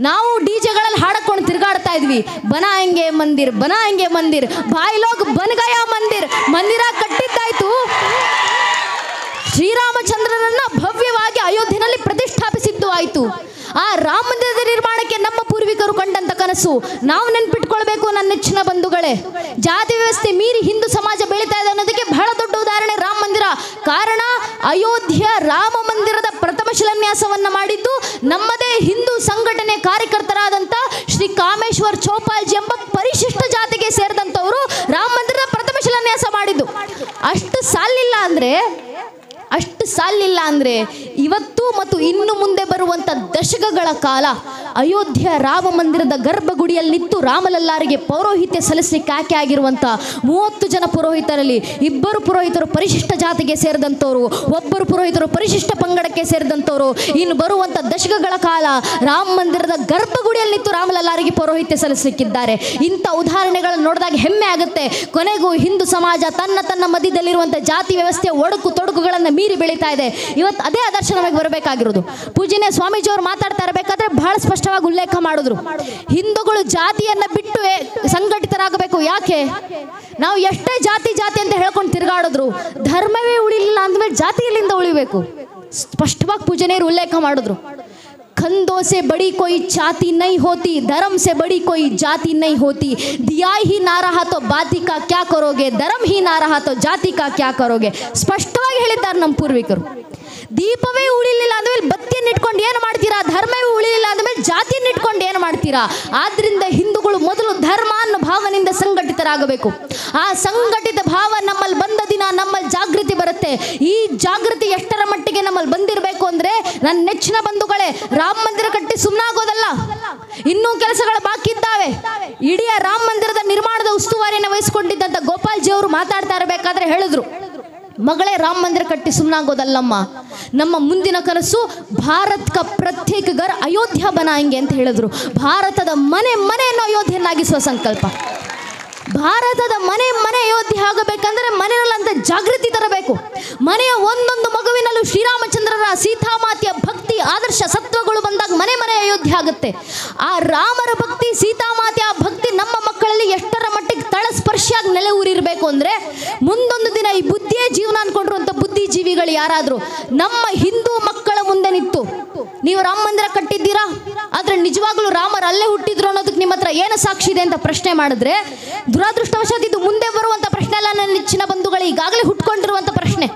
ನಾವು ಡಿಜೆಗಳಲ್ಲಿ ಹಾಡಕೊಂಡು ತಿರುಗಾಡ್ತಾ ಇದ್ವಿ. ಬನಾಯಂಗೆ ಮಂದಿರ್ ಭಾಯ್ ಲೋಗ್ ಬನ್ ಗಯಾ ಮಂದಿರ ಕಟ್ಟಿದ್ದಾಯ್ತು. ಶ್ರೀರಾಮಚಂದ್ರನನ್ನ ಭವ್ಯವಾಗಿ ಅಯೋಧ್ಯೆಯಲ್ಲಿ ಪ್ರತಿಷ್ಠಾಪಿಸಿದ್ದು ಆಯಿತು. ಆ ರಾಮ ಮಂದಿರದ ನಿರ್ಮಾಣಕ್ಕೆ ನಮ್ಮ ಪೂರ್ವಿಕರು ಕಂಡಂತ ಕನಸು ನಾವು ನೆನ್ಪಿಟ್ಕೊಳ್ಬೇಕು. ನನ್ನ ನೆಚ್ಚಿನ ಬಂಧುಗಳೇ, ಜಾತಿ ವ್ಯವಸ್ಥೆ ಮೀರಿ ಹಿಂದೂ ಸಮಾಜ ಬೆಳೀತಾ ಇದೆ ಅನ್ನೋದಕ್ಕೆ ಬಹಳ ದೊಡ್ಡ ಉದಾಹರಣೆ ರಾಮ ಮಂದಿರ. ಕಾರಣ ಅಯೋಧ್ಯೆಯ ರಾಮ ಮಂದಿರದ ಪ್ರಥಮ ಶಿಲಾನ್ಯಾಸವನ್ನ ಮಾಡಿದ್ದು ನಮ್ಮದೇ ಹಿಂದೂ ಸಂಘಟನೆ ಕಾರ್ಯಕರ್ತರಾದಂಥ ಶ್ರೀ ಕಾಮೇಶ್ವರ್ ಚೌಪಾಲ್ಜಿ ಎಂಬ ಪರಿಶಿಷ್ಟ ಜಾತಿಗೆ ಸೇರಿದಂಥವರು ರಾಮ ಮಂದಿರದ ಪ್ರಥಮ ಶಿಲಾನ್ಯಾಸ ಮಾಡಿದ್ದು. ಅಷ್ಟು ಸಾಲಿಲ್ಲ ಅಂದ್ರೆ ಇವತ್ತು ಮತ್ತು ಇನ್ನು ಮುಂದೆ ಬರುವಂತ ದಶಕಗಳ ಕಾಲ ಅಯೋಧ್ಯೆಯ ರಾಮ ಮಂದಿರದ ಗರ್ಭಗುಡಿಯಲ್ಲಿ ನಿಂತು ರಾಮಲಲ್ಲಾರಿಗೆ ಪೌರೋಹಿತ್ಯ ಸಲ್ಲಿಸಲಿಕ್ಕೆ ಆಯ್ಕೆ ಆಗಿರುವಂತ 30 ಜನ ಪುರೋಹಿತರಲ್ಲಿ 2 ಪುರೋಹಿತರು ಪರಿಶಿಷ್ಟ ಜಾತಿಗೆ ಸೇರಿದಂಥವ್ರು, 1 ಪುರೋಹಿತರು ಪರಿಶಿಷ್ಟ ಪಂಗಡಕ್ಕೆ ಸೇರಿದಂಥವ್ರು. ಇನ್ನು ಬರುವಂತ ದಶಕಗಳ ಕಾಲ ರಾಮ ಮಂದಿರದ ಗರ್ಭಗುಡಿಯಲ್ಲಿ ನಿಂತು ರಾಮಲಲ್ಲಾರಿಗೆ ಪೌರೋಹಿತ್ಯ ಸಲ್ಲಿಸಲಿಕ್ಕಿದ್ದಾರೆ. ಇಂಥ ಉದಾಹರಣೆಗಳನ್ನು ನೋಡಿದಾಗ ಹೆಮ್ಮೆ ಆಗುತ್ತೆ. ಕೊನೆಗೂ ಹಿಂದೂ ಸಮಾಜ ತನ್ನ ಮಧ್ಯದಲ್ಲಿರುವಂಥ ಜಾತಿ ವ್ಯವಸ್ಥೆಯ ಒಡಕು ತೊಡಕುಗಳನ್ನು ಮೀರಿ ಬೆಳೀತಾ ಇದೆ. ಇವತ್ತು ಅದೇ ಆದರ್ಶ ನಮಗೆ ಬರಬೇಕಾಗಿರೋದು. ಪೂಜನೆ ಸ್ವಾಮೀಜಿಯವರು ಮಾತಾಡ್ತಾ ಇರಬೇಕಾದ್ರೆ ಬಹಳ ಸ್ಪಷ್ಟವಾಗಿ ಉಲ್ಲೇಖ ಮಾಡಿದ್ರು, ಹಿಂದೂಗಳು ಜಾತಿಯನ್ನ ಬಿಟ್ಟು ಸಂಘಟಿತರಾಗಬೇಕು. ಯಾಕೆ ನಾವು ಎಷ್ಟೇ ಜಾತಿ ಅಂತ ಹೇಳ್ಕೊಂಡು ತಿರುಗಾಡಿದ್ರು ಧರ್ಮವೇ ಉಳಿಲಿಲ್ಲ ಅಂದಮೇಲೆ ಜಾತಿ ಎಲ್ಲಿಂದ ಉಳಿಬೇಕು? ಸ್ಪಷ್ಟವಾಗಿ ಪೂಜನೆಯರು ಉಲ್ಲೇಖ ಮಾಡಿದ್ರು. खंदों से बड़ी कोई जाति नहीं होती, धर्म से बड़ी कोई जाति नहीं होती. दिया ही ना रहा तो बाती का क्या करोगे, धर्म ही ना रहा तो ಜಾತಿ का क्या करोगे. ಸ್ಪಷ್ಟವಾಗಿ ಹೇಳಿದ್ದಾರೆ ನಮ್ಮ ಪೂರ್ವಿಕರು. ದೀಪವೇ ಉಳಿಲಿಲ್ಲ ಅಂದಮೇಲೆ ಬತ್ತಿಯನ್ನು ಇಟ್ಕೊಂಡು ಏನು ಮಾಡ್ತೀರಾ? ಧರ್ಮವೇ ಉಳಿಲಿಲ್ಲ ಅಂದಮೇಲೆ ಜಾತಿಯನ್ನು ಇಟ್ಕೊಂಡು ಏನು ಮಾಡ್ತೀರಾ? ಆದ್ರಿಂದ ಹಿಂದೂಗಳು ಮೊದಲು ಧರ್ಮ ಅನ್ನೋ ಭಾವನೆಯಿಂದ ಸಂಘಟಿತರಾಗಬೇಕು. ಆ ಸಂಘಟಿತ ಭಾವ ನಮ್ಮಲ್ಲಿ ಬಂದ ದಿನ ನಮ್ಮಲ್ಲಿ ಜಾಗೃತಿ ಬರುತ್ತೆ. ಈ ಜಾಗೃತಿ ಎಷ್ಟರ ಮಟ್ಟಿಗೆ ನಮ್ಮಲ್ಲಿ ಬಂದಿರಬೇಕು ಅಂದ್ರೆ, ನನ್ನ ನೆಚ್ಚಿನ ಬಂಧುಗಳೇ, ರಾಮ ಮಂದಿರ ಕಟ್ಟಿ ಸುಮ್ಮನಾಗೋದಲ್ಲ, ಇನ್ನೂ ಕೆಲಸಗಳು ಬಾಕಿ ಇದ್ದಾವೆ. ಇಡೀ ರಾಮ ಮಂದಿರದ ನಿರ್ಮಾಣದ ಉಸ್ತುವಾರಿಯನ್ನು ವಹಿಸಿಕೊಂಡಿದ್ದಂಥ ಗೋಪಾಲ್ಜಿ ಅವರು ಮಾತಾಡ್ತಾ ಇರಬೇಕಾದ್ರೆ ಹೇಳಿದ್ರು, ಮಗಳೇ ರಾಮ ಮಂದಿರ ಕಟ್ಟಿ ಸುಮ್ಮನಾಗೋದಲ್ಲಮ್ಮ, ನಮ್ಮ ಮುಂದಿನ ಕನಸು ಭಾರತ್ ಕ ಪ್ರತ್ಯೇಕ ಘರ್ ಅಯೋಧ್ಯ ಬನಾಯಂಗೆ ಅಂತ ಹೇಳಿದ್ರು. ಭಾರತದ ಮನೆಯನ್ನು ಅಯೋಧ್ಯೆಯನ್ನಾಗಿಸುವ ಸಂಕಲ್ಪ. ಭಾರತದ ಮನೆ ಅಯೋಧ್ಯೆ ಆಗಬೇಕಂದ್ರೆ ಮನೆಯಲ್ಲಂತ ಜಾಗೃತಿ ತರಬೇಕು. ಮನೆಯ ಒಂದೊಂದು ಮಗುವಿನಲ್ಲೂ ಶ್ರೀರಾಮಚಂದ್ರರ ಸೀತಾಮಾತೆಯ ಭಕ್ತಿ ಆದರ್ಶ ಸತ್ವಗಳು ಬಂದಾಗ ಮನೆ ಅಯೋಧ್ಯೆ ಆಗುತ್ತೆ. ಆ ರಾಮರ ಭಕ್ತಿ ಸೀತಾಮಾತೆಯ ಭಕ್ತಿ ನಮ್ಮ ಮಕ್ಕಳಲ್ಲಿ ಎಷ್ಟರ ಮಟ್ಟಿಗೆ ತಳಸ್ಪರ್ಶಿಯಾಗಿ ನೆಲೆ ಊರಿರಬೇಕು ಅಂದ್ರೆ, ಮುಂದೊಂದು ದಿನ ಈ ಬುದ್ಧಿಯೇ ಜೀವನ ಅನ್ಕೊಂಡಿರುವಂಥ ಬುದ್ಧಿಜೀವಿಗಳು ಯಾರಾದರೂ ನಮ್ಮ ಹಿಂದೂ ಮಕ್ಕಳ ಮುಂದೆ ನಿಂತು, ನೀವು ರಾಮ ಮಂದಿರ ಕಟ್ಟಿದ್ದೀರಾ ಆದ್ರೆ ನಿಜವಾಗ್ಲೂ ರಾಮರು ಅಲ್ಲೇ ಹುಟ್ಟಿದ್ರು ಅನ್ನೋದಕ್ಕೆ ನಿಮ್ಮ ಹತ್ರ ಏನು ಸಾಕ್ಷಿ ಇದೆ ಅಂತ ಪ್ರಶ್ನೆ ಮಾಡಿದ್ರೆ, ದುರಾದೃಷ್ಟವಶಾತ್ ಇದು ಮುಂದೆ ಬರುವಂತ ಪ್ರಶ್ನೆ ಅಲ್ಲ. ನನ್ನ ನೆಚ್ಚಿನ ಬಂಧುಗಳು, ಈಗಾಗಲೇ ಹುಟ್ಕೊಂಡಿರುವಂತ ಪ್ರಶ್ನೆ.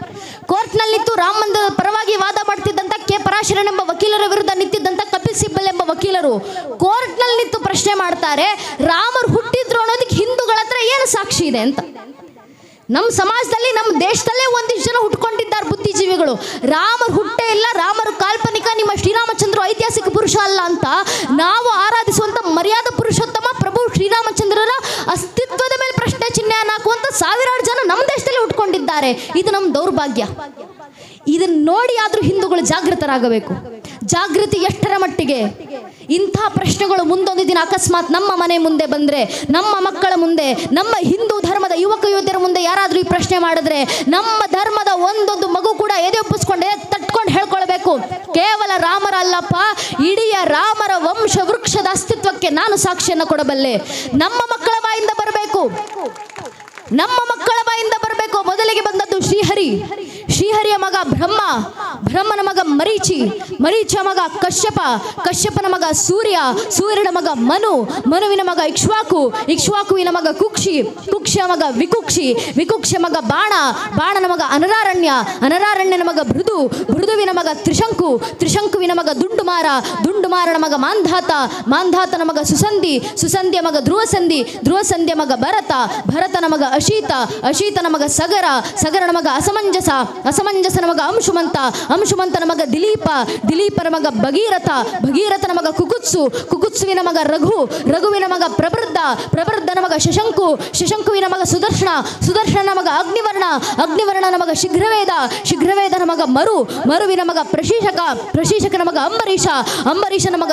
ಕೋರ್ಟ್ನಲ್ಲಿ ನಿಂತು ರಾಮ ಮಂದಿರದ ಪರವಾಗಿ ವಾದ ಮಾಡ್ತಿದ್ದಂಥ ಕೆ ಪರಾಶರನ್ ಎಂಬ ವಕೀಲರ ವಿರುದ್ಧ ನಿಂತಿದ್ದಂಥ ಕಪಿಲ್ ಸಿಬ್ಬಲ್ ಎಂಬ ವಕೀಲರು ಕೋರ್ಟ್ನಲ್ಲಿ ನಿಂತು ಪ್ರಶ್ನೆ ಮಾಡ್ತಾರೆ, ರಾಮರು ಹುಟ್ಟಿದ್ರು ಅನ್ನೋದಕ್ಕೆ ಹಿಂದೂಗಳ ಹತ್ರ ಏನು ಸಾಕ್ಷಿ ಇದೆ ಅಂತ. ನಮ್ಮ ಸಮಾಜದಲ್ಲಿ, ನಮ್ಮ ದೇಶದಲ್ಲೇ ಒಂದಿಷ್ಟು ಜನ ಹುಟ್ಕೊಂಡಿದ್ದಾರೆ ಬುದ್ಧಿಜೀವಿಗಳು. ರಾಮರು ಹುಟ್ಟೇ ಇಲ್ಲ, ರಾಮರು ಕಾಲ್ಪನಿಕ, ನಿಮ್ಮ ಶ್ರೀರಾಮಚಂದ್ರ ಐತಿಹಾಸಿಕ ಪುರುಷ ಅಲ್ಲ ಅಂತ ನಾವು ಆರಾಧಿಸುವಂತ ಮರ್ಯಾದಾ ಪುರುಷೋತ್ತಮ ಪ್ರಭು ಶ್ರೀರಾಮಚಂದ್ರರ ಅಸ್ತಿತ್ವದ ಮೇಲೆ ಪ್ರಶ್ನೆ ಚಿಹ್ನೆಯನ್ನು ಹಾಕುವಂತ ಸಾವಿರಾರು ಜನ ನಮ್ಮ ದೇಶದಲ್ಲಿ ಹುಟ್ಕೊಂಡಿದ್ದಾರೆ. ಇದು ನಮ್ಮ ದೌರ್ಭಾಗ್ಯ. ಇದನ್ನ ನೋಡಿ ಆದ್ರೂ ಹಿಂದೂಗಳು ಜಾಗೃತರಾಗಬೇಕು. ಜಾಗೃತಿ ಎಷ್ಟರ ಮಟ್ಟಿಗೆ? ಇಂಥ ಪ್ರಶ್ನೆಗಳು ಮುಂದೊಂದು ದಿನ ಅಕಸ್ಮಾತ್ ನಮ್ಮ ಮನೆ ಮುಂದೆ ಬಂದ್ರೆ, ನಮ್ಮ ಮಕ್ಕಳ ಮುಂದೆ, ನಮ್ಮ ಹಿಂದೂ ಧರ್ಮದ ಯುವಕ ಯುವತಿಯರ ಮುಂದೆ ಯಾರಾದ್ರೂ ಈ ಪ್ರಶ್ನೆ ಮಾಡಿದ್ರೆ, ನಮ್ಮ ಧರ್ಮದ ಒಂದೊಂದು ಮಗು ಕೂಡ ಎದೆ ಒಪ್ಪಿಸ್ಕೊಂಡೆ ತಟ್ಕೊಂಡು ಹೇಳ್ಕೊಳ್ಬೇಕು, ಕೇವಲ ರಾಮರ ಅಲ್ಲಪ್ಪ, ಇಡೀ ರಾಮರ ವಂಶ ವೃಕ್ಷದ ಅಸ್ತಿತ್ವಕ್ಕೆ ನಾನು ಸಾಕ್ಷಿಯನ್ನು ಕೊಡಬಲ್ಲೆ. ನಮ್ಮ ಮಕ್ಕಳ ಬಾಯಿಂದ ಬರಬೇಕು. ಮೊದಲಿಗೆ ಬಂದದ್ದು ಶ್ರೀಹರಿಯ ಮಗ ಬ್ರಹ್ಮನ ಮಗ ಮರೀಚಿಯ ಮಗ ಕಶ್ಯಪನ ಮಗ ಸೂರ್ಯನ ಮಗ ಮನುವಿನ ಮಗ ಇಕ್ಷ್ವಾಕುವಿನ ಮಗ ಕುಕ್ಷಿಯ ಮಗ ವಿಕುಕ್ಷಿಯ ಮಗ ಬಾಣನ ಮಗ ಅನರಾರಣ್ಯನ ಮಗ ಭೃದುವಿನ ಮಗ ತ್ರಿಶಂಕುವಿನ ಮಗ ದುಂಡುಮಾರನ ಮಗ ಮಾಂಧಾತನ ಮಗ ಸುಸಂಧಿಯ ಮಗ ಧ್ರುವಸಂಧಿಯ ಮಗ ಭರತನ ಮಗ ಅಶೀತನ ಮಗ ಸಗರನ ಮಗ ಅಸಮಂಜಸನ ಮಗ ಅಂಶುಮಂತನ ಮಗ ದಿಲೀಪನ ಮಗ ಭಗೀರಥನ ಮಗ ಕುಕುತ್ಸುವಿನ ಮಗ ರಘುವಿನ ಮಗ ಪ್ರವೃದ್ಧನ ಮಗ ಶಶಂಕುವಿನ ಮಗ ಸುದರ್ಶನ ಮಗ ಅಗ್ನಿವರ್ಣನ ಮಗ ಶೀಘ್ರವೇದನ ಮಗ ಮರುವಿನ ಮಗ ಪ್ರಶೀಷಕನ ಮಗ ಅಂಬರೀಷನ ಮಗ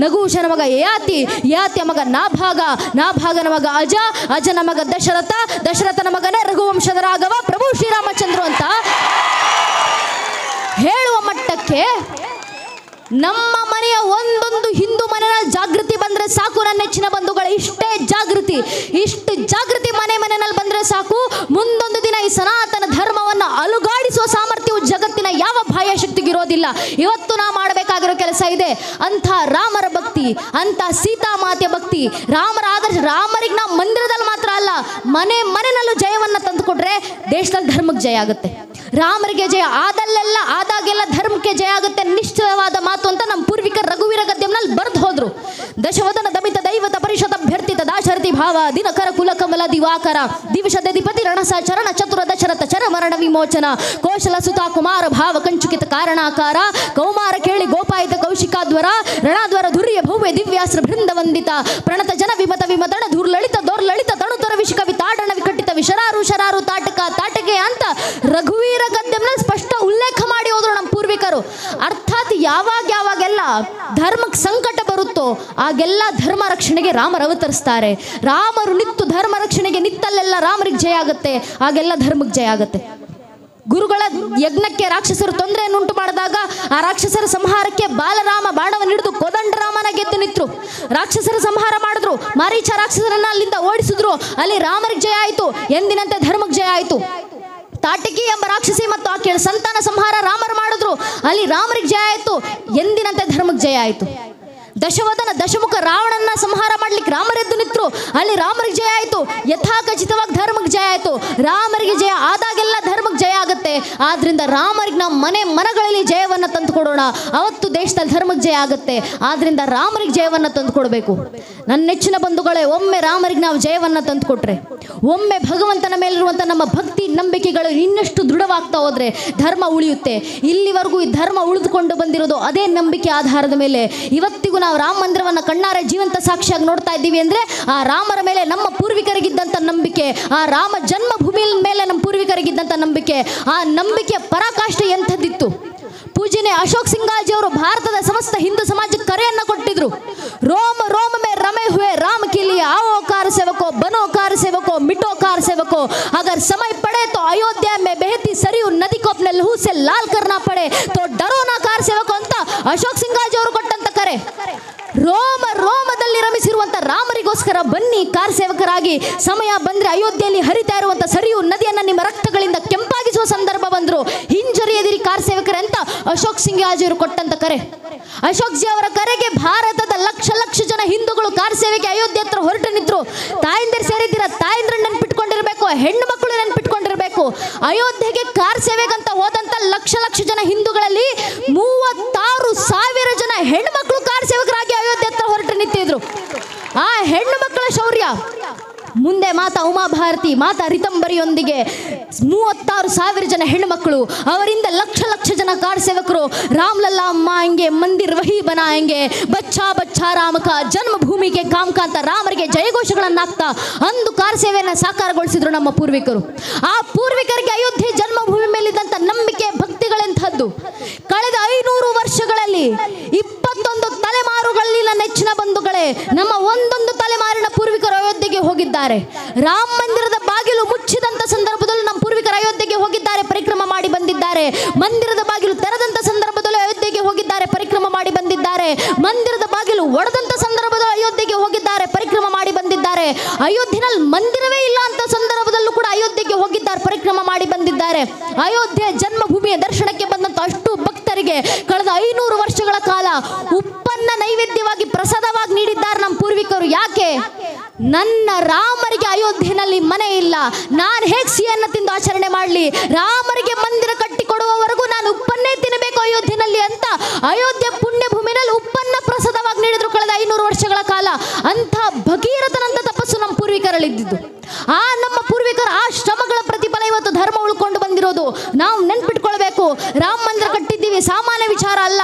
ನಘೂಷನ ಮಗ ಯಯಾತಿಯ ಮಗ ನಾಭಾಗನ ಮಗ ಅಜನ ಮಗ ದಶರಥನ ಮಗನೇ ರಘುವಂಶದ ರಾಘವ ಪ್ರಭು ಶ್ರೀರಾಮಚಂದ್ರ ಅಂತ ಹೇಳುವ ಮಟ್ಟಕ್ಕೆ ನಮ್ಮ ಮನೆಯ ಒಂದು ಸಾಕು ನನ್ನ ನೆಚ್ಚಿನ ಬಂಧುಗಳೇ. ಇಷ್ಟು ಜಾಗೃತಿ ಮನೆ ಮನೆಯಲ್ಲಿ ಬಂದ್ರೆ ಸಾಕು. ಮುಂದೊಂದು ದಿನ ಈ ಸನಾತನ ಧರ್ಮವನ್ನು ಅಲುಗಾಡಿಸುವ ಸಾಮರ್ಥ್ಯವು ಜಗತ್ತಿನ ಯಾವ ಬಾಹ್ಯ ಶಕ್ತಿಗಿರೋದಿಲ್ಲ. ಇವತ್ತು ನಾವು ಮಾಡಬೇಕಾಗಿರೋ ಕೆಲಸ ಇದೆ. ಅಂಥ ರಾಮರ ಭಕ್ತಿ, ಅಂಥ ಸೀತಾಮಾತೆಯ ಭಕ್ತಿ, ರಾಮರ ಆದರ್ಶ. ರಾಮರಿಗೆ ನಾವು ಮಂದಿರದಲ್ಲಿ ಮಾತ್ರ ಅಲ್ಲ, ಮನೆ ಮನೆಯಲ್ಲೂ ಜಯವನ್ನು ತಂದುಕೊಟ್ರೆ ದೇಶದಲ್ಲಿ ಧರ್ಮಕ್ಕೆ ಜಯ ಆಗುತ್ತೆ. ರಾಮರಿಗೆ ಜಯ ಆದಾಗೆಲ್ಲ ಧರ್ಮಕ್ಕೆ ಜಯ ಆಗುತ್ತೆ, ನಿಶ್ಚಯವಾದ ಮಾತು ಅಂತ ನಮ್ಮ ಪೂರ್ವಿಕರು ರಘುವೀರ ಗದ್ಯಂನಲ್ಲಿ ಬರೆದು ಹೋದ್ರು. ದಶವದನ ದಮಿತ ದೈವತ ಪರಿಷತ್ ಅಭ್ಯರ್ಥಿತ ದಾಶರಥಿ ಭಾವ ದಿನಕರ ಕುಲಕಮಲ ದಿವಾಕರ ದಿವಿಷದಧಿಪತಿ ರಣಸ ಚರಣ ಚತುರ ದಶರಥ ಚರ ಮರಣ ವಿಮೋಚನ ಕೋಶಲ ಸುತ ಕುಮಾರ ಭಾವ ಕಂಚುಕಿತ ಕಾರಣಾಕಾರ ಕೌಮಾರ ಕೇಳಿ ಗೋಪಾಯಿತ ಕೌಶಿಕಾದ್ವರ ರಣದ್ವರ ಧುರ್ಯ ಭವ್ಯ ದಿವ್ಯಾಸ್ತ್ರ ಬೃಂದ ವಂದಿತ ಪ್ರಣತ ಜನ ವಿಮತ ವಿಮತಣ ದುರ್ಲಳಿತ ದೌರ್ಲಳಿತ ತಣುತರ ವಿಷಕವಿ ತಾಡಣ ವಿಕಟಿತ ಶರಾರು ತಾಟಕೆ ಅಂತ ರಘುವೀರ ಗದ್ಯಂನಲ್ಲಿ ಸ್ಪಷ್ಟ ಉಲ್ಲೇಖ ಮಾಡಿ ಹೋದ್ರು ನಮ್ಮ ಪೂರ್ವಿಕರು. ಅರ್ಥಾತ್ ಯಾವಾಗೆಲ್ಲ ಧರ್ಮಕ್ಕೆ ಸಂಕಟ ಬರುತ್ತೋ ಆಗೆಲ್ಲ ಧರ್ಮ ರಕ್ಷಣೆಗೆ ರಾಮರು ಅವತರಿಸ್ತಾರೆ. ರಾಮರು ನಿತ್ತು ಧರ್ಮ ರಕ್ಷಣೆಗೆ ನಿತ್ತಲ್ಲೆಲ್ಲ ರಾಮರಿಗೆ ಜಯ ಆಗುತ್ತೆ, ಆಗೆಲ್ಲ ಧರ್ಮಕ್ಕೆ ಜಯ ಆಗುತ್ತೆ. ಗುರುಗಳ ಯಜ್ಞಕ್ಕೆ ರಾಕ್ಷಸರು ತೊಂದರೆಯನ್ನುಂಟು ಮಾಡಿದಾಗ ಆ ರಾಕ್ಷಸರ ಸಂಹಾರಕ್ಕೆ ಬಾಲರಾಮ ಬಾಣವನ್ನು ಹಿಡಿದು ಕೋದಂಡರಾಮನ ಗೆದ್ದು ನಿಂತರು. ರಾಕ್ಷಸರ ಸಂಹಾರ ಮಾಡಿದ್ರು, ಮಾರೀಚ ರಾಕ್ಷಸರನ್ನ ಅಲ್ಲಿಂದ ಓಡಿಸಿದ್ರು, ಅಲ್ಲಿ ರಾಮರಿಗೆ ಜಯ ಆಯಿತು, ಎಂದಿನಂತೆ ಧರ್ಮಕ್ಕೆ ಜಯ ಆಯಿತು. ತಾಟಕಿ ಎಂಬ ರಾಕ್ಷಸಿ ಮತ್ತು ಆಕೆಯ ಸಂತಾನ ಸಂಹಾರ ರಾಮರು ಮಾಡಿದ್ರು, ಅಲ್ಲಿ ರಾಮರಿಗೆ ಜಯ ಆಯಿತು, ಎಂದಿನಂತೆ ಧರ್ಮಕ್ಕೆ ಜಯ ಆಯಿತು. ದಶವದನ ದಶಮುಖ ರಾವಣನ ಸಂಹಾರ ಮಾಡ್ಲಿಕ್ಕೆ ರಾಮರೆದ್ದು ನಿಂತರು, ಅಲ್ಲಿ ರಾಮರಿಗೆ ಜಯ ಆಯಿತು, ಯಥಾಖಚಿತವಾಗಿ ಧರ್ಮಕ್ಕೆ ಜಯ ಆಯಿತು. ರಾಮರಿಗೆ ಜಯ ಆದಾಗೆಲ್ಲ ಧರ್ಮಕ್ಕೆ ಜಯ ಆಗುತ್ತೆ. ಆದ್ರಿಂದ ರಾಮರಿಗೆ ನಾವು ಮನೆಗಳಲ್ಲಿ ಜಯವನ್ನು ತಂದು ಕೊಡೋಣ, ಅವತ್ತು ದೇಶದಲ್ಲಿ ಧರ್ಮಕ್ಕೆ ಜಯ ಆಗುತ್ತೆ. ಆದ್ರಿಂದ ರಾಮರಿಗೆ ಜಯವನ್ನು ತಂದು ಕೊಡಬೇಕು. ನನ್ನ ನೆಚ್ಚಿನ ಬಂಧುಗಳೇ, ಒಮ್ಮೆ ರಾಮರಿಗೆ ನಾವು ಜಯವನ್ನು ತಂದು ಕೊಟ್ರೆ, ಒಮ್ಮೆ ಭಗವಂತನ ಮೇಲಿರುವಂಥ ನಮ್ಮ ಭಕ್ತಿ ನಂಬಿಕೆಗಳು ಇನ್ನಷ್ಟು ದೃಢವಾಗ್ತಾ ಹೋದ್ರೆ ಧರ್ಮ ಉಳಿಯುತ್ತೆ. ಇಲ್ಲಿವರೆಗೂ ಈ ಧರ್ಮ ಉಳಿದುಕೊಂಡು ಬಂದಿರೋದು ಅದೇ ನಂಬಿಕೆ ಆಧಾರದ ಮೇಲೆ. ಇವತ್ತಿಗೂ ನಾವು ರಾಮ ಮಂದಿರವನ್ನು ಕಣ್ಣಾರೆ ಜೀವಂತ ಸಾಕ್ಷಿಯಾಗಿ ನೋಡ್ತಾ ಇದ್ದೀವಿ ಅಂದರೆ ಆ ರಾಮರ ಮೇಲೆ ನಮ್ಮ ಪೂರ್ವಿಕರಿಗಿದ್ದಂಥ ನಂಬಿಕೆ, ಆ ರಾಮ ಜನ್ಮಭೂಮಿ ಮೇಲೆ ನಮ್ಮ ಪೂರ್ವಿಕರಿಗಿದ್ದಂಥ ನಂಬಿಕೆ, ಆ ನಂಬಿಕೆಯ ಪರಾಕಾಷ್ಠೆ ಎಂಥದ್ದಿತ್ತು. ಪೂಜನೆ ಅಶೋಕ್ ಸಿಂಗಾಜಿ ಅವರು ಭಾರತದ ಸಮಸ್ತ ಹಿಂದೂ ಸಮಾಜಕ್ಕೆ ಕರೆಯನ್ನು ಕೊಟ್ಟಿದ್ರು. रोम में रमे हुए राम के लिए आओ कार सेवको, बनो कार सेवको, मिटो कार सेवको, अगर समय पड़े तो अयोध्या में बहती सरयू नदी को अपने लहू से लाल करना पड़े तो डरो ना कार सेवको ಅಂತ ಅಶೋಕ್ ಸಿಂಗಾಜಿ ಅವರು ಕೊಟ್ಟಂತ ಕರೆ. ರೋಮದಲ್ಲಿ ರಮಿಸಿರುವಂತ ರಾಮರಿಗೋಸ್ಕರ ಬನ್ನಿ ಕಾರ್ ಸೇವಕರಾಗಿ. ಸಮಯ ಬಂದ್ರೆ ಅಯೋಧ್ಯೆಯಲ್ಲಿ ಹರಿತಾ ಇರುವಂತ ಸರಿಯು ನದಿಯನ್ನ ನಿಮ್ಮ ರಕ್ತಗಳಿಂದ ಕೆಂಪಾಗಿಸುವ ಸಂದರ್ಭ ಬಂದ್ರು, ಹಿಂಜರಿಯದಿರಿ ಕಾರ್ ಸೇವಕರೇ ಅಂತ ಅಶೋಕ್ ಸಿಂಗಾಜಿ ಅವರು ಕೊಟ್ಟಂತ ಕರೆ. ಅಶೋಕ್ ಜಿ ಅವರ ಕರೆಗೆ ಭಾರತದ ಲಕ್ಷ ಜನ ಹಿಂದೂಗಳು ಕಾರ್ ಸೇವೆಗೆ ಅಯೋಧ್ಯೆ ಹತ್ರ ಹೊರಟು ನಿಂತರು. ತಾಯಂದಿರು ಸೇರಿದ್ದೀರಾ, ತಾಯಂದ್ರ ನೆನ್ಪಿಟ್ಕೊಂಡಿರ್ಬೇಕು, ಹೆಣ್ಣು ಮಕ್ಕಳು ನೆನ್ಪಿಟ್ಕೊಂಡಿರ್ಬೇಕು. ಅಯೋಧ್ಯೆಗೆ ಕಾರ್ ಸೇವೆಗಂತ ಹೋದಂತ ಲಕ್ಷ ಜನ ಹಿಂದೂಗಳಲ್ಲಿ 36,000 ಜನ ಹೆಣ್ಮಕ್ಳು ಕಾರ್ ಸೇವಕರಾಗಿ ಅಯೋಧ್ಯೆ ಹತ್ರ ಹೊರಟು ನಿಂತಿದ್ರು. ಆ ಹೆಣ್ಣು ಮಕ್ಕಳ ಶೌರ್ಯ ಮುಂದೆ ಮಾತಾ ಉಮಾಭಾರತಿ, ಮಾತಾ ರಿತಂಬರಿಯೊಂದಿಗೆ 36,000 ಜನ ಹೆಣ್ಣುಮಕ್ಕಳು, ಅವರಿಂದ ಲಕ್ಷ ಜನ ಕಾರ ಸೇವಕರು. ರಾಮ್ಲಲ್ಲಾ ಅಮ್ಮ ಹೆಂಗೆ ಮಂದಿರ್ ವಹಿ ಬನಾಯಂಗೆ, ಬಚ್ಚಾ ರಾಮಕ ಜನ್ಮಭೂಮಿಗೆ ಕಾಮಕ ಅಂತ ರಾಮರಿಗೆ ಜಯಘೋಷಗಳನ್ನಾಗ್ತಾ ಅಂದು ಕಾರ ಸೇವೆಯನ್ನು ಸಾಕಾರಗೊಳಿಸಿದ್ರು ನಮ್ಮ ಪೂರ್ವಿಕರು. ಆ ಪೂರ್ವಿಕರಿಗೆ ಅಯೋಧ್ಯೆ ಜನ್ಮಭೂಮಿ ಮೇಲಿದ್ದಂಥ ನಂಬಿಕೆ ಭಕ್ತಿಗಳೆಂಥದ್ದು. ಕಳೆದ 500 ವರ್ಷಗಳಲ್ಲಿ 21 ತಲೆಮಾರುಗಳಲ್ಲಿ ನನ್ನ ನೆಚ್ಚಿನ ಬಂಧುಗಳೇ, ನಮ್ಮ ಒಂದೊಂದು ತಲೆಮಾರಿನ ಪೂರ್ವಿಕರು ಅಯೋಧ್ಯೆಗೆ ಹೋಗಿದ್ದಾರೆ. ರಾಮ ಮಂದಿರದ ಬಾಗಿಲು ಮುಚ್ಚಿದಂತ ಸಂದರ್ಭದಲ್ಲೂ ನಮ್ಮ ಪೂರ್ವಿಕರು ಅಯೋಧ್ಯೆಗೆ ಹೋಗಿದ್ದಾರೆ, ಪರಿಕ್ರಮ ಮಾಡಿ ಬಂದಿದ್ದಾರೆ. ಮಂದಿರದ ಬಾಗಿಲು ತೆರೆದಂತ ಸಂದರ್ಭದಲ್ಲೂ ಅಯೋಧ್ಯೆಗೆ ಹೋಗಿದ್ದಾರೆ, ಪರಿಕ್ರಮ ಮಾಡಿ ಬಂದಿದ್ದಾರೆ. ಮಂದಿರದ ಬಾಗಿಲು ಒಡೆದಂತ ಸಂದರ್ಭದಲ್ಲೂ ಅಯೋಧ್ಯೆಗೆ ಹೋಗಿದ್ದಾರೆ, ಪರಿಕ್ರಮ ಮಾಡಿ ಬಂದಿದ್ದಾರೆ. ಅಯೋಧ್ಯೆನಲ್ಲಿ ಮಂದಿರವೇ ಇಲ್ಲ ಅಂತ ಸಂದರ್ಭದಲ್ಲೂ ಕೂಡ ಅಯೋಧ್ಯೆಗೆ ಹೋಗಿದ್ದಾರೆ, ಪರಿಕ್ರಮ ಮಾಡಿ ಬಂದಿದ್ದಾರೆ. ಅಯೋಧ್ಯೆ ಜನ್ಮಭೂಮಿಯ ದರ್ಶನಕ್ಕೆ ಬಂದಂತ ಅಷ್ಟು ಭಕ್ತರಿಗೆ ಕಳೆದ 500 ವರ್ಷಗಳ ಕಾಲ ಉಪ್ಪನ್ನ ನೈವೇದ್ಯವಾಗಿ ಪ್ರಸಾದವಾಗಿ ನೀಡಿದ್ದಾರೆ ನಮ್ಮ ಪೂರ್ವಿಕರು. ಯಾಕೆ? ನನ್ನ ರಾಮರಿಗೆ ಅಯೋಧ್ಯೆಯಲ್ಲಿ ಮನೆ ಇಲ್ಲ, ನಾನು ಹೇಗೆ ಸಿಹಿಯನ್ನು ತಿಂದು ಆಚರಣೆ ಮಾಡಲಿ? ರಾಮರಿಗೆ ಮಂದಿರ ಕಟ್ಟಿಕೊಡುವವರೆಗೂ ನಾನು ಉಪ್ಪನ್ನೇ ತಿನ್ನಬೇಕು ಅಯೋಧ್ಯೆಯಲ್ಲಿ ಅಂತ ಅಯೋಧ್ಯೆ ಪುಣ್ಯ ಭೂಮಿನಲ್ಲಿ ಉಪ್ಪನ್ನ ಪ್ರಸಾದವಾಗಿ ನೀಡಿದ್ರು ಕಳೆದ 500 ವರ್ಷಗಳ ಕಾಲ. ಅಂಥ ಭಗೀರಥನಂತ ತಪಸ್ಸು ನಮ್ಮ ಪೂರ್ವಿಕರಲ್ಲಿದ್ದು, ಆ ನಮ್ಮ ಪೂರ್ವಿಕರ ಆ ಶ್ರಮಗಳ ಪ್ರತಿಫಲ ಇವತ್ತು ಧರ್ಮ ಉಳ್ಕೊಂಡು ಬಂದಿರೋದು ನಾವು ನೆನ್ಪಿಟ್ಕೊಳ್ಬೇಕು. ರಾಮ ಮಂದಿರ ಕಟ್ಟಿದ್ದೀವಿ, ಸಾಮಾನ್ಯ ವಿಚಾರ ಅಲ್ಲ.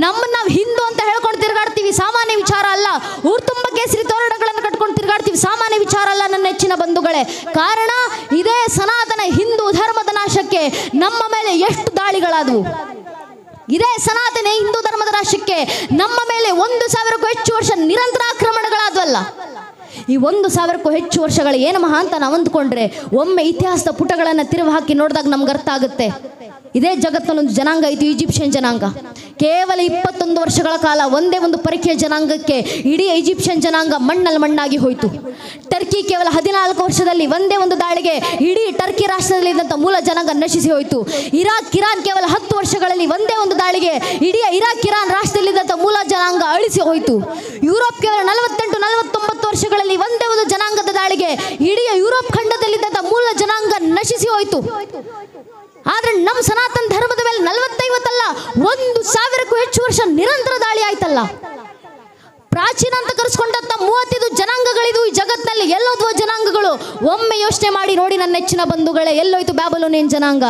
ನಾವು ಹಿಂದೂ ಅಂತ ಹೇಳ್ಕೊಂಡು ತಿರುಗಾಡ್ತೀವಿ, ಸಾಮಾನ್ಯ ವಿಚಾರ ಅಲ್ಲ. ಊರು ತುಂಬ ಕೇಸರಿ ತೋರಣಗಳನ್ನು ಕಟ್ಕೊಂಡು ತಿರುಗಾಡ್ತೀವಿ, ಸಾಮಾನ್ಯ ವಿಚಾರ ಅಲ್ಲ ನನ್ನ ನೆಚ್ಚಿನ ಬಂಧುಗಳೇ. ಕಾರಣ ಇದೇ ಸನಾತನ ಹಿಂದೂ ಧರ್ಮದ ನಾಶಕ್ಕೆ ನಮ್ಮ ಮೇಲೆ ಎಷ್ಟು ದಾಳಿಗಳಾದವು. ಇದೇ ಸನಾತನ ಹಿಂದೂ ಧರ್ಮದ ನಾಶಕ್ಕೆ ನಮ್ಮ ಮೇಲೆ 1,000ಕ್ಕೂ ಹೆಚ್ಚು ವರ್ಷ ನಿರಂತರ ಆಕ್ರಮಣಗಳಾದ್ವಲ್ಲ. ಈ 1,000ಕ್ಕೂ ಹೆಚ್ಚು ವರ್ಷಗಳು ಏನು ಮಹಾ ಅಂತ ನಾವು ಅಂದ್ಕೊಂಡ್ರೆ ಒಮ್ಮೆ ಇತಿಹಾಸದ ಪುಟಗಳನ್ನು ತಿರುವು ಹಾಕಿ ನೋಡಿದಾಗ ನಮ್ಗೆ ಅರ್ಥ ಆಗುತ್ತೆ. ಇದೇ ಜಗತ್ತಿನಲ್ಲೊಂದು ಜನಾಂಗ ಇತ್ತು, ಈಜಿಪ್ಷಿಯನ್ ಜನಾಂಗ. ಕೇವಲ 21 ವರ್ಷಗಳ ಕಾಲ ಒಂದೇ ಒಂದು ಪರೀಕ್ಷೆಯ ಜನಾಂಗಕ್ಕೆ ಇಡೀ ಈಜಿಪ್ಷಿಯನ್ ಜನಾಂಗ ಮಣ್ಣಲ್ಲಿ ಮಣ್ಣಾಗಿ ಹೋಯಿತು. ಟರ್ಕಿ ಕೇವಲ 14 ವರ್ಷದಲ್ಲಿ ಒಂದೇ ಒಂದು ದಾಳಿಗೆ ಇಡೀ ಟರ್ಕಿ ರಾಷ್ಟ್ರದಲ್ಲಿದ್ದಂಥ ಮೂಲ ಜನಾಂಗ ನಶಿಸಿ ಹೋಯಿತು. ಇರಾನ್ ಕೇವಲ 10 ವರ್ಷಗಳಲ್ಲಿ ಒಂದೇ ಒಂದು ದಾಳಿಗೆ ಇಡೀ ಇರಾನ್ ರಾಷ್ಟ್ರದಲ್ಲಿದ್ದಂಥ ಮೂಲ ಜನಾಂಗ ಅಳಿಸಿ ಹೋಯಿತು. ಯುರೋಪ್ ಕೇವಲ 48-49 ವರ್ಷಗಳಲ್ಲಿ ಒಂದೇ ಒಂದು ಜನಾಂಗದ ದಾಳಿಗೆ ಇಡೀ ಯುರೋಪ್ ಖಂಡದಲ್ಲಿದ್ದಂಥ ಮೂಲ ಜನಾಂಗ ನಶಿಸಿ ಹೋಯಿತು. ಆದ್ರೆ ನಮ್ಮ ಸನಾತನ ಧರ್ಮದ ಮೇಲೆ 40-50 ಅಲ್ಲ, 1000ಕ್ಕೂ ಹೆಚ್ಚು ವರ್ಷ ನಿರಂತರ ದಾಳಿ ಆಯ್ತಲ್ಲ. ಪ್ರಾಚೀನ ಅಂತ ಕರೆಸ್ಕೊಂಡಂತ 35 ಜನಾಂಗಗಳಿದು ಈ ಜಗತ್ತಿನಲ್ಲಿ. ಎಲ್ಲೋದ್ವು ಜನಾಂಗಗಳು? ಒಮ್ಮೆ ಯೋಚನೆ ಮಾಡಿ ನೋಡಿ ನನ್ನ ನೆಚ್ಚಿನ ಬಂಧುಗಳೇ. ಎಲ್ಲೋಯ್ತು ಬ್ಯಾಬಿಲೋನಿಯನ್ ಜನಾಂಗ?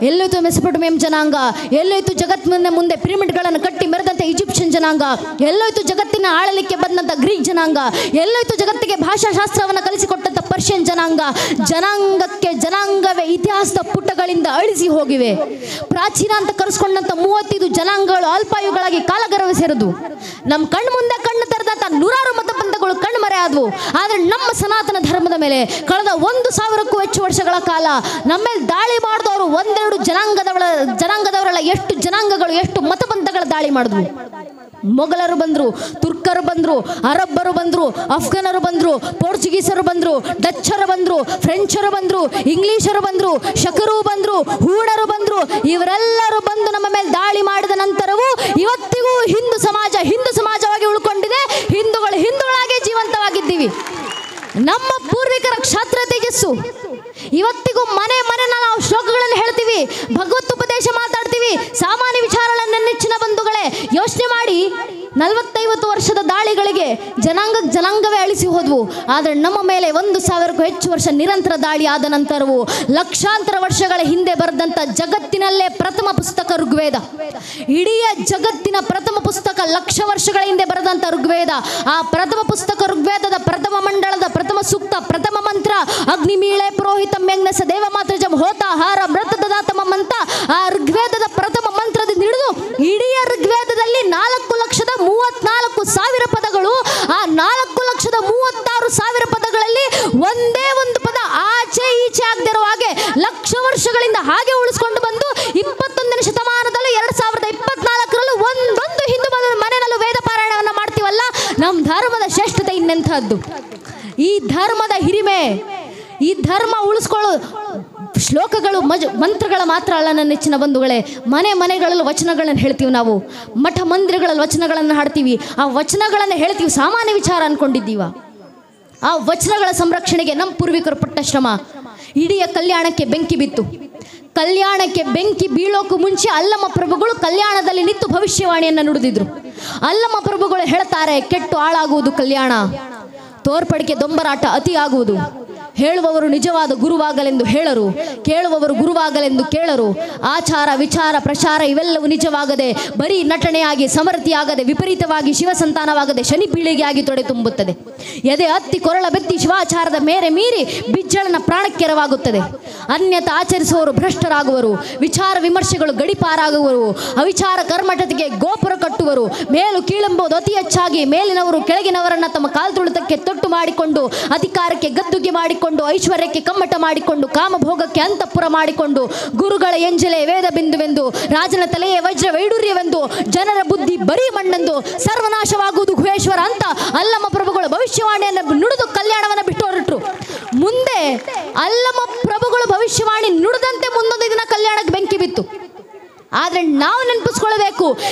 ಎಲ್ಲೋಯ್ತು ಮೆಸೊಪೊಟೇಮಿಯನ್ ಜನಾಂಗ? ಎಲ್ಲೋಯ್ತು ಜಗತ್ತಿನ ಮುಂದೆ ಪಿರಮಿಡ್ಗಳನ್ನು ಕಟ್ಟಿ ಮೆರೆದಂತ ಈಜಿಪ್ಷಿಯನ್ ಜನಾಂಗ? ಎಲ್ಲೋಯ್ತು ಜಗತ್ತಿನ ಆಳಲಿಕ್ಕೆ ಬಂದಂತ ಗ್ರೀಕ್ ಜನಾಂಗ? ಎಲ್ಲೋಯ್ತು ಜಗತ್ತಿಗೆ ಭಾಷಾಶಾಸ್ತ್ರವನ್ನು ಕಲಿಸಿಕೊಟ್ಟಂತ ಪರ್ಷಿಯನ್ ಜನಾಂಗ? ಜನಾಂಗಕ್ಕೆ ಜನಾಂಗವೇ ಇತಿಹಾಸದ ಪುಟಗಳಿಂದ ಅಳಿಸಿ ಹೋಗಿವೆ. ಪ್ರಾಚೀನ ಅಂತ ಕರೆಸ್ಕೊಂಡಂತ 35 ಜನಾಂಗಗಳು ಅಲ್ಪಾಯುಗಳಾಗಿ ಕಾಲಗರ್ವ ಸೇರಿದು. ನಮ್ಮ ಕಣ್ಣು ಮುಂದೆ ಕಣ್ಣು ತೆರೆದಂತ 100 ಮತಬಂಧಗಳು ಕಣ್ಮರೆ ಆದವು. ಆದರೆ ನಮ್ಮ ಸನಾತನ ಧರ್ಮದ ಮೇಲೆ ಕಳೆದ 1000ಕ್ಕೂ ಹೆಚ್ಚು ವರ್ಷಗಳ ಕಾಲ ನಮ್ಮ ಮೇಲೆ ದಾಳಿ ಮಾಡಿದವರು ಒಂದೆರಡು ಜನಾಂಗದವರಲ್ಲ, ಎಷ್ಟು ಜನಾಂಗಗಳು, ಎಷ್ಟು ಮತಬಂಧಗಳ ದಾಳಿ ಮಾಡಿದ್ವು. ಮೊಘಲರು ಬಂದರು, ತುರ್ಕರು ಬಂದರು, ಅರಬ್ಬರು ಬಂದರು, ಅಫ್ಘಾನರು ಬಂದರು, ಪೋರ್ಚುಗೀಸರು ಬಂದರು, ಡಚ್ಚರು ಬಂದರು, ಫ್ರೆಂಚರು ಬಂದರು, ಇಂಗ್ಲಿಷರು ಬಂದರು, ಶಕರು ಬಂದರು, ಹೂಡರು ಬಂದರು. ಇವರೆಲ್ಲರೂ ಬಂದು ನಮ್ಮ ಮೇಲೆ ದಾಳಿ ಮಾಡಿದ ನಂತರವೂ ಇವತ್ತಿಗೂ ಹಿಂದೂ ಸಮಾಜವಾಗಿ ಉಳ್ಕೊಂಡಿದೆ. ಹಿಂದೂಗಳಾಗಿ ಜೀವಂತವಾಗಿದ್ದೀವಿ. ನಮ್ಮ ಪೂರ್ವಿಕರ ಕ್ಷಾತ್ರ ತೇಜಸ್ಸು ಇವತ್ತಿಗೂ ಮನೆ ನಾವು ಶ್ಲೋಕಗಳನ್ನು ಹೇಳ್ತೀವಿ, ಭಗವತ್ ಮಾತಾಡ್ತೀವಿ, ಸಾಮಾನ್ಯ ವಿಚಾರಗಳನ್ನು ನೆಚ್ಚಿನ ಬಂಧುಗಳೇ ಯೋಚನೆ ಮಾಡಿ. 40-50 ವರ್ಷದ ದಾಳಿಗಳಿಗೆ ಜನಾಂಗವೇ ಅಳಿಸಿ ಹೋದ್ವು. ಆದರೆ ನಮ್ಮ ಮೇಲೆ 1000ಕ್ಕೂ ಹೆಚ್ಚು ವರ್ಷ ನಿರಂತರ ದಾಳಿ ಆದ ನಂತರವೂ ಲಕ್ಷಾಂತರ ವರ್ಷಗಳ ಹಿಂದೆ ಬರೆದಂಥ ಜಗತ್ತಿನಲ್ಲೇ ಪ್ರಥಮ ಪುಸ್ತಕ ಋಗ್ವೇದ, ಇಡೀ ಜಗತ್ತಿನ ಪ್ರಥಮ ಪುಸ್ತಕ, ಲಕ್ಷ ವರ್ಷಗಳ ಹಿಂದೆ ಬರೆದಂಥ ಋಗ್ವೇದ. ಆ ಪ್ರಥಮ ಪುಸ್ತಕ ಋಗ್ವೇದದ ಪ್ರಥಮ ಮಂಡಳದ ಪ್ರಥಮ ಸೂಕ್ತ, ಪ್ರಥಮ ಮಂತ್ರ ಅಗ್ನಿಮೀಳೆ ಪುರೋಹಿತಂ ಯಜ್ಞಸ ದೇವಮಾತೃಜಂ ಹೋತಾಹಾರ ಮೃತದಾತಮಂ ಅಂತ ಆ ಋಗ್ವೇದದ ಪ್ರಥಮ ಮಂತ್ರದಿಂದ ಹಿಡಿದು ಇಡೀ ಋಗ್ವೇದದಲ್ಲಿ 4,34,000 ಪದಗಳು. ಆ 4,36,000 ಪದಗಳಲ್ಲಿ ಒಂದೇ ಒಂದು ಪದ ಆಚೆ ಈಚೆ ಆಗದಿರೋ ಹಾಗೆ ಲಕ್ಷ ವರ್ಷಗಳಿಂದ ಹಾಗೆ ಉಳಿಸ್ಕೊಂಡು ಬಂದು 21ನೇ ಶತಮಾನದಲ್ಲಿ 2024ರಲ್ಲೂ ಒಂದೊಂದು ಹಿಂದೂ ಮನೆಯಲ್ಲೂ ವೇದ ಪಾರಾಯಣವನ್ನು ಮಾಡ್ತೀವಲ್ಲ. ನಮ್ಮ ಧರ್ಮದ ಶ್ರೇಷ್ಠತೆ ಇನ್ನೆಂಥದ್ದು! ಈ ಧರ್ಮದ ಹಿರಿಮೆ, ಈ ಧರ್ಮ ಉಳಿಸ್ಕೊಳ್ಳೋ ಶ್ಲೋಕಗಳು ಮಂತ್ರಗಳ ಮಾತ್ರ ಅಲ್ಲ ನನ್ನ ನೆಚ್ಚಿನ ಬಂಧುಗಳೇ. ಮನೆಗಳಲ್ಲಿ ವಚನಗಳನ್ನು ಹೇಳ್ತೀವಿ ನಾವು, ಮಠ ಮಂದಿರಗಳಲ್ಲಿ ವಚನಗಳನ್ನು ಹಾಡ್ತೀವಿ. ಆ ವಚನಗಳನ್ನು ಹೇಳ್ತೀವಿ, ಸಾಮಾನ್ಯ ವಿಚಾರ ಅನ್ಕೊಂಡಿದ್ದೀವ. ಆ ವಚನಗಳ ಸಂರಕ್ಷಣೆಗೆ ನಮ್ಮ ಪೂರ್ವಿಕರು ಪಟ್ಟ ಶ್ರಮ. ಇಡೀ ಕಲ್ಯಾಣಕ್ಕೆ ಬೆಂಕಿ ಬಿತ್ತು. ಕಲ್ಯಾಣಕ್ಕೆ ಬೆಂಕಿ ಬೀಳೋಕ್ಕೂ ಮುಂಚೆ ಅಲ್ಲಮ್ಮ ಪ್ರಭುಗಳು ಕಲ್ಯಾಣದಲ್ಲಿ ನಿಂತು ಭವಿಷ್ಯವಾಣಿಯನ್ನು ನುಡಿದಿದ್ರು. ಅಲ್ಲಮ್ಮ ಪ್ರಭುಗಳು ಹೇಳ್ತಾರೆ, ಕೆಟ್ಟು ಹಾಳಾಗುವುದು ಕಲ್ಯಾಣ, ತೋರ್ಪಡಿಕೆ ದೊಂಬರಾಟ ಅತಿ ಆಗುವುದು. ಹೇಳುವವರು ನಿಜವಾದ ಗುರುವಾಗಲೆಂದು ಹೇಳರು, ಕೇಳುವವರು ಗುರುವಾಗಲೆಂದು ಕೇಳರು. ಆಚಾರ ವಿಚಾರ ಪ್ರಚಾರ ಇವೆಲ್ಲವೂ ನಿಜವಾಗದೆ ಬರೀ ನಟನೆಯಾಗಿ ಸಮರ್ಥಿಯಾಗದೆ ವಿಪರೀತವಾಗಿ ಶಿವಸಂತಾನವಾಗದೆ ಶನಿ ಪೀಳಿಗೆಯಾಗಿ ತೊಡೆ ತುಂಬುತ್ತದೆ. ಎದೆ ಹತ್ತಿ ಕೊರಳ ಬೆತ್ತಿ ಶಿವಾಚಾರದ ಮೇರೆ ಮೀರಿ ಬಿಜ್ಜಳನ ಪ್ರಾಣಕ್ಕೆರವಾಗುತ್ತದೆ. ಅನ್ಯತ ಆಚರಿಸುವವರು ಭ್ರಷ್ಟರಾಗುವರು, ವಿಚಾರ ವಿಮರ್ಶೆಗಳು ಗಡಿಪಾರಾಗುವರು, ಅವಿಚಾರ ಕರ್ಮಟತೆಗೆ ಗೋಪುರ ಕಟ್ಟುವರು. ಮೇಲು ಕೀಳೆಂಬುದು ಅತಿ ಹೆಚ್ಚಾಗಿ ಮೇಲಿನವರು ಕೆಳಗಿನವರನ್ನ ತಮ್ಮ ಕಾಲ್ತುಳಿತಕ್ಕೆ ತೊಟ್ಟು ಮಾಡಿಕೊಂಡು, ಅಧಿಕಾರಕ್ಕೆ ಗದ್ದುಗೆ ಮಾಡಿಕೊಂಡು, ಐಶ್ವರ್ಯಕ್ಕೆ ಕಮ್ಮಟ ಮಾಡಿಕೊಂಡು, ಕಾಮಭೋಗಕ್ಕೆ ಅಂತಃಪುರ ಮಾಡಿಕೊಂಡು, ಗುರುಗಳ ಎಂಜಲೆ ವೇದ ಬಿಂದುವೆಂದು, ರಾಜನ ತಲೆಯೇ ವಜ್ರ ವೈಡೂರ್ಯವೆಂದು, ಜನರ ಬುದ್ಧಿ ಬರೀ ಮಣ್ಣೆಂದು ಸರ್ವನಾಶವಾಗುವುದು ಗುಹೇಶ್ವರ ಅಂತ ಅಲ್ಲಮ್ಮ ಪ್ರಭುಗಳು ಭವಿಷ್ಯವಾಣಿಯನ್ನು ನುಡಿದು ಕಲ್ಯಾಣವನ್ನು ಬಿಟ್ಟು ಹೊರಟರು. ಮುಂದೆ ಅಲ್ಲಮ್ಮ ಪ್ರಭುಗಳು ಭವಿಷ್ಯವಾಣಿ ನುಡಿದಂತೆ ಮುಂದೊಂದು ದಿನ ಕಲ್ಯಾಣಕ್ಕೆ ಬೆಂಕಿ ಬಿತ್ತು. ಆದರೆ ನಾವು ನೆನಪಿಸ್ಕೊಳ್ಬೇಕು,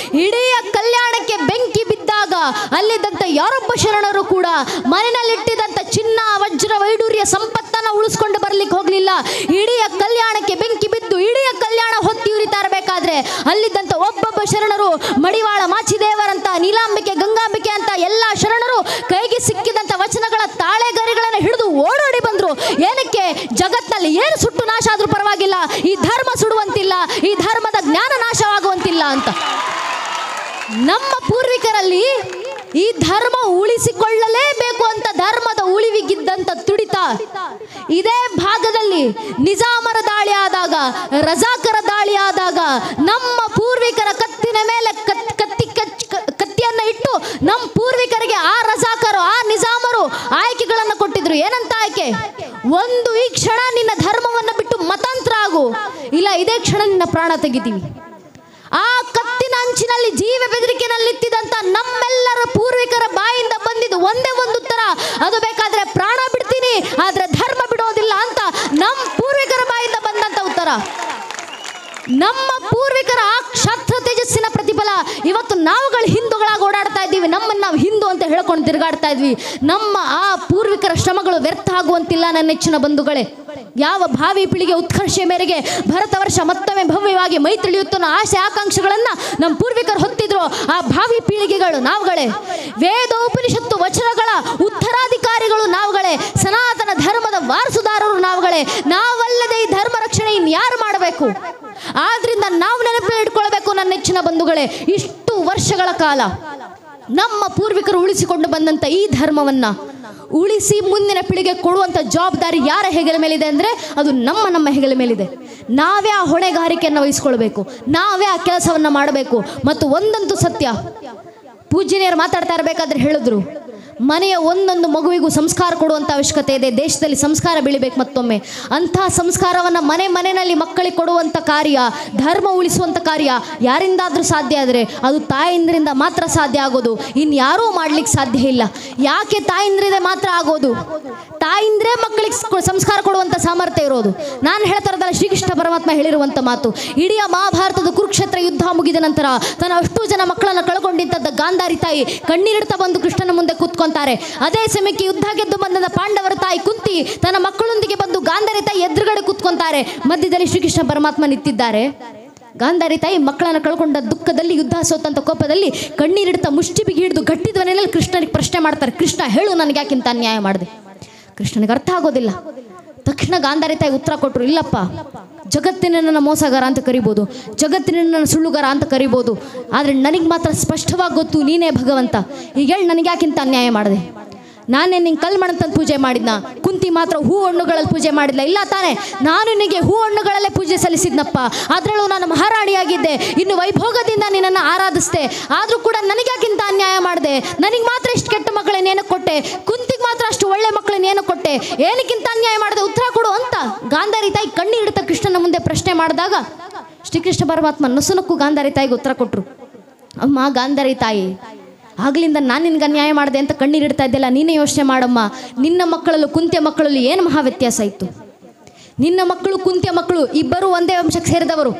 ಇಡೀ ಕಲ್ಯಾಣಕ್ಕೆ ಬೆಂಕಿ ಬಿದ್ದಾಗ ಅಲ್ಲಿದ್ದಂಥ ಯಾರೊಬ್ಬ ಶರಣರು ಕೂಡ ಮನೆಯಲ್ಲಿಟ್ಟಿದ್ದಂಥ ಚಿನ್ನ ವಜ್ರ ವೈಡೂರ್ಯ ಸಂಪತ್ತನ್ನು ಉಳಿಸ್ಕೊಂಡು ಬರ್ಲಿಕ್ಕೆ ಹೋಗಲಿಲ್ಲ. ಇಡೀ ಕಲ್ಯಾಣಕ್ಕೆ ಬೆಂಕಿ ಬಿದ್ದು ಇಡೀ ಕಲ್ಯಾಣ ಹೊತ್ತಿ ಉರಿತಾ ಇರಬೇಕಾದ್ರೆ ಅಲ್ಲಿದ್ದಂಥ ಒಬ್ಬೊಬ್ಬ ಶರಣರು, ಮಡಿವಾಳ ಮಾಚಿದೇವರಂತ, ನೀಲಾಂಬಿಕೆ, ಗಂಗಾಂಬಿಕೆ ಅಂತ ಎಲ್ಲ ಶರಣರು ಕೈಗೆ ಸಿಕ್ಕಿದಂಥ ವಚನಗಳ ತಾಳೆಗರಿಗಳನ್ನು ಹಿಡಿದು ಓಡೋಡಿ ಬಂದರು. ಏನಕ್ಕೆ? ಜಗತ್ತಿನಲ್ಲಿ ಏನು ಸುಟ್ಟು ನಾಶ ಆದ್ರೂ ಪರವಾಗಿಲ್ಲ, ಈ ಧರ್ಮ ಸುಡುವಂತಿಲ್ಲ, ಈ ಧರ್ಮದ ಜ್ಞಾನ ನಾಶವಾಗುವಂತಿಲ್ಲ ಅಂತ. ನಮ್ಮ ಪೂರ್ವಿಕರಲ್ಲಿ ಈ ಧರ್ಮ ಉಳಿಸಿಕೊಳ್ಳಲೇಬೇಕು ಅಂತ ಧರ್ಮದ ಉಳಿವಿಗಿದ್ದಂಥ ತುಡಿತ ಇದೇ ಭಾಗದಲ್ಲಿ ನಿಜಾಮರ ದಾಳಿ ಆದಾಗ, ರಜಾಕರ ದಾಳಿ ಆದಾಗ ನಮ್ಮ ಪೂರ್ವಿಕರ ಕತ್ತಿನ ಮೇಲೆ ಕತ್ತಿಯನ್ನ ಇಟ್ಟು ನಮ್ಮ ಪೂರ್ವಿಕರಿಗೆ ಆ ರಜಾಕರು, ಆ ನಿಜಾಮರು ಆಯ್ಕೆಗಳನ್ನು ಕೊಟ್ಟಿದ್ರು. ಏನಂತ ಆಯ್ಕೆ? ಒಂದು ಈ ಕ್ಷಣ ನಿನ್ನ ಧರ್ಮವನ್ನು ಬಿಟ್ಟು ಮತಾಂತರ ಆಗು, ಇಲ್ಲ ಇದೇ ಕ್ಷಣ ನಿನ್ನ ಪ್ರಾಣ ತೆಗಿತೀವಿ. ಆ ಕತ್ತಿನ ಅಂಚಿನಲ್ಲಿ ಜೀವ ಬೆದರಿಕೆನಲ್ಲಿತ್ತಿದಂತ ನಮ್ಮೆಲ್ಲರ ಪೂರ್ವಿಕರ ಬಾಯಿಂದ ಬಂದಿದ್ದು ಒಂದೇ ಒಂದು ಉತ್ತರ, ಅದು ಬೇಕಾದ್ರೆ ಪ್ರಾಣ ಬಿಡ್ತೀನಿ ಆದ್ರೆ ಧರ್ಮ ಬಿಡೋದಿಲ್ಲ ಅಂತ ನಮ್ಮ ಪೂರ್ವಿಕರ ಬಾಯಿಂದ ಬಂದಂತ ಉತ್ತರ. ನಮ್ಮ ಪೂರ್ವಿಕರ ಆ ಕ್ಷತ್ರ ತೇಜಸ್ಸಿನ ಪ್ರತಿಫಲ ಇವತ್ತು ನಾವುಗಳು ಹಿಂದೂಗಳಾಗಿ ಓಡಾಡ್ತಾ ಇದ್ದೀವಿ. ನಮ್ಮನ್ನು ನಾವು ಹಿಂದೂ ಅಂತ ಹೇಳ್ಕೊಂಡು ತಿರುಗಾಡ್ತಾ ಇದ್ವಿ. ನಮ್ಮ ಆ ಪೂರ್ವಿಕರ ಶ್ರಮಗಳು ವ್ಯರ್ಥ ಆಗುವಂತಿಲ್ಲ ನನ್ನ ನೆಚ್ಚಿನ ಬಂಧುಗಳೇ. ಯಾವ ಭಾವಿ ಪೀಳಿಗೆ ಉತ್ಕರ್ಷೆ ಮೇರೆಗೆ ಭಾರತ ವರ್ಷ ಮತ್ತೊಮ್ಮೆ ಭವ್ಯವಾಗಿ ಮೈ ತಿಳಿಯುತ್ತೋ ಆಸೆ ಆಕಾಂಕ್ಷೆಗಳನ್ನ ನಮ್ಮ ಪೂರ್ವಿಕರು ಹೊತ್ತಿದ್ರು. ಆ ಭಾವಿ ಪೀಳಿಗೆಗಳು ನಾವುಗಳೇ. ವೇದೋಪನಿಷತ್ತು ವಚನಗಳ ಉತ್ತರಾಧಿಕಾರಿಗಳು ನಾವುಗಳೇ. ಸನಾತನ ಧರ್ಮದ ವಾರಸುದಾರರು ನಾವುಗಳೇ. ನಾವಲ್ಲದೆ ಈ ಧರ್ಮ ರಕ್ಷಣೆ ಇನ್ಯಾರು ಮಾಡಬೇಕು? ಆದ್ರಿಂದ ನಾವು ನೆನಪಿನಲ್ಲಿ ಇಟ್ಕೊಳ್ಬೇಕು ನನ್ನ ನೆಚ್ಚಿನ ಬಂಧುಗಳೇ, ಇಷ್ಟು ವರ್ಷಗಳ ಕಾಲ ನಮ್ಮ ಪೂರ್ವಿಕರು ಉಳಿಸಿಕೊಂಡು ಬಂದಂತ ಈ ಧರ್ಮವನ್ನ ಉಳಿಸಿ ಮುಂದಿನ ಪೀಳಿಗೆ ಕೊಡುವಂತ ಜವಾಬ್ದಾರಿ ಯಾರ ಹೆಗಲ ಮೇಲಿದೆ ಅಂದ್ರೆ ಅದು ನಮ್ಮ ಹೆಗಲ ಮೇಲಿದೆ. ನಾವೇ ಆ ಹೊಣೆಗಾರಿಕೆಯನ್ನು ವಹಿಸ್ಕೊಳ್ಬೇಕು, ನಾವೇ ಆ ಕೆಲಸವನ್ನ ಮಾಡಬೇಕು. ಮತ್ತು ಒಂದಂತೂ ಸತ್ಯ, ಪೂಜ್ಯನಿಯರು ಮಾತಾಡ್ತಾ ಇರಬೇಕಾದ್ರೆ ಹೇಳಿದ್ರು, ಮನೆಯ ಒಂದೊಂದು ಮಗುವಿಗೂ ಸಂಸ್ಕಾರ ಕೊಡುವಂಥ ಅವಶ್ಯಕತೆ ಇದೆ. ದೇಶದಲ್ಲಿ ಸಂಸ್ಕಾರ ಬೆಳಿಬೇಕು ಮತ್ತೊಮ್ಮೆ. ಅಂತಹ ಸಂಸ್ಕಾರವನ್ನು ಮನೆಯಲ್ಲಿ ಮಕ್ಕಳಿಗೆ ಕೊಡುವಂಥ ಕಾರ್ಯ, ಧರ್ಮ ಉಳಿಸುವಂಥ ಕಾರ್ಯ ಯಾರಿಂದಾದರೂ ಸಾಧ್ಯ ಆದರೆ ಅದು ತಾಯಂದ್ರಿಂದ ಮಾತ್ರ ಸಾಧ್ಯ ಆಗೋದು. ಇನ್ಯಾರೂ ಮಾಡ್ಲಿಕ್ಕೆ ಸಾಧ್ಯ ಇಲ್ಲ. ಯಾಕೆ ತಾಯಂದ್ರಿಂದ ಮಾತ್ರ ಆಗೋದು? ತಾಯಿಂದ್ರೆ ಮಕ್ಕಳಿಗೆ ಸಂಸ್ಕಾರ ಕೊಡುವಂಥ ಸಾಮರ್ಥ್ಯ ಇರೋದು. ನಾನು ಹೇಳ್ತಾ ಇರೋದಲ್ಲ, ಶ್ರೀಕೃಷ್ಣ ಪರಮಾತ್ಮ ಹೇಳಿರುವಂಥ ಮಾತು. ಇಡೀ ಮಹಾಭಾರತದ ಕುರುಕ್ಷೇತ್ರ ಯುದ್ಧ ಮುಗಿದ ನಂತರ ತನ್ನ ಅಷ್ಟು ಜನ ಮಕ್ಕಳನ್ನು ಕಳ್ಕೊಂಡಿದ್ದ ಗಾಂಧಾರಿ ತಾಯಿ ಕಣ್ಣೀರಿಡ್ತಾ ಬಂದು ಕೃಷ್ಣನ ಮುಂದೆ ಕೂತ್ಕೊಂತಾರೆ. ಅದೇ ಸಮಯಕ್ಕೆ ಯುದ್ಧ ಗೆದ್ದು ಬಂದ ಪಾಂಡವರ ತಾಯಿ ಕುಂತಿ ತನ್ನ ಮಕ್ಕಳೊಂದಿಗೆ ಬಂದು ಗಾಂಧಾರಿ ತಾಯಿ ಎದುರುಗಡೆ ಕೂತ್ಕೊಂತಾರೆ. ಮಧ್ಯದಲ್ಲಿ ಶ್ರೀಕೃಷ್ಣ ಪರಮಾತ್ಮ ನಿಂತಿದ್ದಾರೆ. ಗಾಂಧಾರಿ ತಾಯಿ ಮಕ್ಕಳನ್ನು ಕಳ್ಕೊಂಡ ದುಃಖದಲ್ಲಿ, ಯುದ್ಧ ಸೋತಂತ ಕೋಪದಲ್ಲಿ ಕಣ್ಣೀರಿಡ್ತಾ ಮುಷ್ಟಿ ಬಿಗಿ ಹಿಡಿದು ಗಟ್ಟಿದ ಮನೆಯಲ್ಲಿ ಕೃಷ್ಣನಿಗೆ ಪ್ರಶ್ನೆ ಮಾಡ್ತಾರೆ, ಕೃಷ್ಣ ಹೇಳು, ನನಗೆ ಯಾಕಿಂತ ಅನ್ಯಾಯ ಮಾಡಿದೆ? ಕೃಷ್ಣನಿಗೆ ಅರ್ಥ ಆಗೋದಿಲ್ಲ. ತಕ್ಷಣ ಗಾಂಧಾರಿ ತಾಯಿ ಉತ್ತರ ಕೊಟ್ಟರು, ಇಲ್ಲಪ್ಪ, ಜಗತ್ತಿನ ಮೋಸಗಾರ ಅಂತ ಕರಿಬೋದು, ಜಗತ್ತಿನ ಸುಳ್ಳುಗಾರ ಅಂತ ಕರಿಬೋದು, ಆದರೆ ನನಗೆ ಮಾತ್ರ ಸ್ಪಷ್ಟವಾಗಿ ಗೊತ್ತು ನೀನೇ ಭಗವಂತ. ಈಗ ಹೇಳಿ, ನನಗೆ ಯಾಕಿಂತ ಅನ್ಯಾಯ ಮಾಡಿದೆ? ನಾನೇ ನಿಂಗೆ ಕಲ್ಲು ಮಣ್ಣಂತ ಪೂಜೆ ಮಾಡಿದ್ನ? ಕುಂತಿ ಮಾತ್ರ ಹೂ ಹಣ್ಣುಗಳಲ್ಲಿ ಪೂಜೆ ಮಾಡಿದ್ಲ? ಇಲ್ಲ ತಾನೆ, ನಾನು ನಿನಗೆ ಹೂ ಹಣ್ಣುಗಳಲ್ಲೇ ಪೂಜೆ ಸಲ್ಲಿಸಿದ್ನಪ್ಪ. ಅದರಲ್ಲೂ ನಾನು ಮಹಾರಾಣಿಯಾಗಿದ್ದೆ, ಇನ್ನು ವೈಭೋಗದಿಂದ ನಿನ್ನನ್ನು ಆರಾಧಿಸ್ದೆ. ಆದರೂ ಕೂಡ ನನಗ್ಯಾಕಿಂತ ಅನ್ಯಾಯ ಮಾಡಿದೆ? ನನಗೆ ಮಾತ್ರ ಇಷ್ಟು ಕೆಟ್ಟ ಮಕ್ಕಳನ್ನೇನು ಕೊಟ್ಟೆ, ಕುಂತಿಗೆ ಮಾತ್ರ ಅಷ್ಟು ಒಳ್ಳೆ ಮಕ್ಕಳನ್ನೇನು ಕೊಟ್ಟೆ? ಏನಕ್ಕಿಂತ ಅನ್ಯಾಯ ಮಾಡಿದೆ? ಉತ್ತರ ಕೊಡು ಅಂತ ಗಾಂಧಾರಿ ತಾಯಿ ಕಣ್ಣೀರಿಡ್ತಾ ಕೃಷ್ಣನ ಮುಂದೆ ಪ್ರಶ್ನೆ ಮಾಡಿದಾಗ ಶ್ರೀಕೃಷ್ಣ ಪರಮಾತ್ಮ ನಸುನಕ್ಕು ಗಾಂಧಾರಿ ತಾಯಿಗೆ ಉತ್ತರ ಕೊಟ್ಟರು. ಅಮ್ಮ ಗಾಂಧಾರಿ ತಾಯಿ, ಆಗ್ಲಿಂದ ನಾನು ನಿನ್ಗೆ ಅನ್ಯಾಯ ಮಾಡಿದೆ ಅಂತ ಕಣ್ಣೀರಿಡ್ತಾ ಇದ್ದೆಲ್ಲ, ನೀನೇ ಯೋಚನೆ ಮಾಡಮ್ಮ. ನಿನ್ನ ಮಕ್ಕಳಲ್ಲೂ ಕುಂತಿಯ ಮಕ್ಕಳಲ್ಲಿ ಏನು ಮಹಾ ವ್ಯತ್ಯಾಸ ಇತ್ತು? ನಿನ್ನ ಮಕ್ಕಳು ಕುಂತಿಯ ಮಕ್ಕಳು ಇಬ್ಬರು ಒಂದೇ ವಂಶಕ್ಕೆ ಸೇರಿದವರು.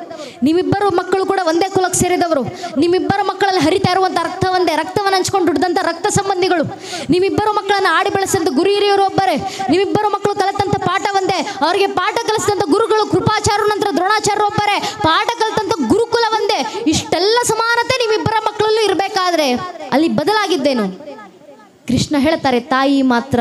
ನಿಮ್ಮಿಬ್ಬರು ಮಕ್ಕಳು ಕೂಡ ಒಂದೇ ಕುಲಕ್ಕೆ ಸೇರಿದವರು. ನಿಮ್ಮಿಬ್ಬರ ಮಕ್ಕಳಲ್ಲಿ ಹರಿತಾ ಇರುವಂಥ ರಕ್ತ ಒಂದೇ, ರಕ್ತವನ್ನು ಹಂಚ್ಕೊಂಡು ದುಡ್ದಂಥ ರಕ್ತ ಸಂಬಂಧಿಗಳು. ನಿಮ್ಮಿಬ್ಬರು ಮಕ್ಕಳನ್ನು ಆಡಿ ಬೆಳೆಸಿದಂಥ ಗುರು ಹಿರಿಯರು ಒಬ್ಬರೇ. ನಿಮ್ಮಿಬ್ಬರು ಮಕ್ಕಳು ಕಲಿತಂಥ ಪಾಠ ಒಂದೇ. ಅವರಿಗೆ ಪಾಠ ಕಲಿಸಿದಂಥ ಗುರುಗಳು ಕೃಪಾಚಾರ್ಯ ನಂತರ ದ್ರೋಣಾಚಾರ್ಯ ಒಬ್ಬರೇ. ಪಾಠ ಕಲಿತಂಥ ಗುರುಕುಲ ಒಂದೇ. ಇಷ್ಟೆಲ್ಲ ಸಮಾನತೆ ನಿಮ್ಮಿಬ್ಬರ ಮಕ್ಕಳಲ್ಲೂ ಇರಬೇಕಾದ್ರೆ ಅಲ್ಲಿ ಬದಲಾಗಿದ್ದೇನು? ಕೃಷ್ಣ ಹೇಳ್ತಾರೆ, ತಾಯಿ ಮಾತ್ರ.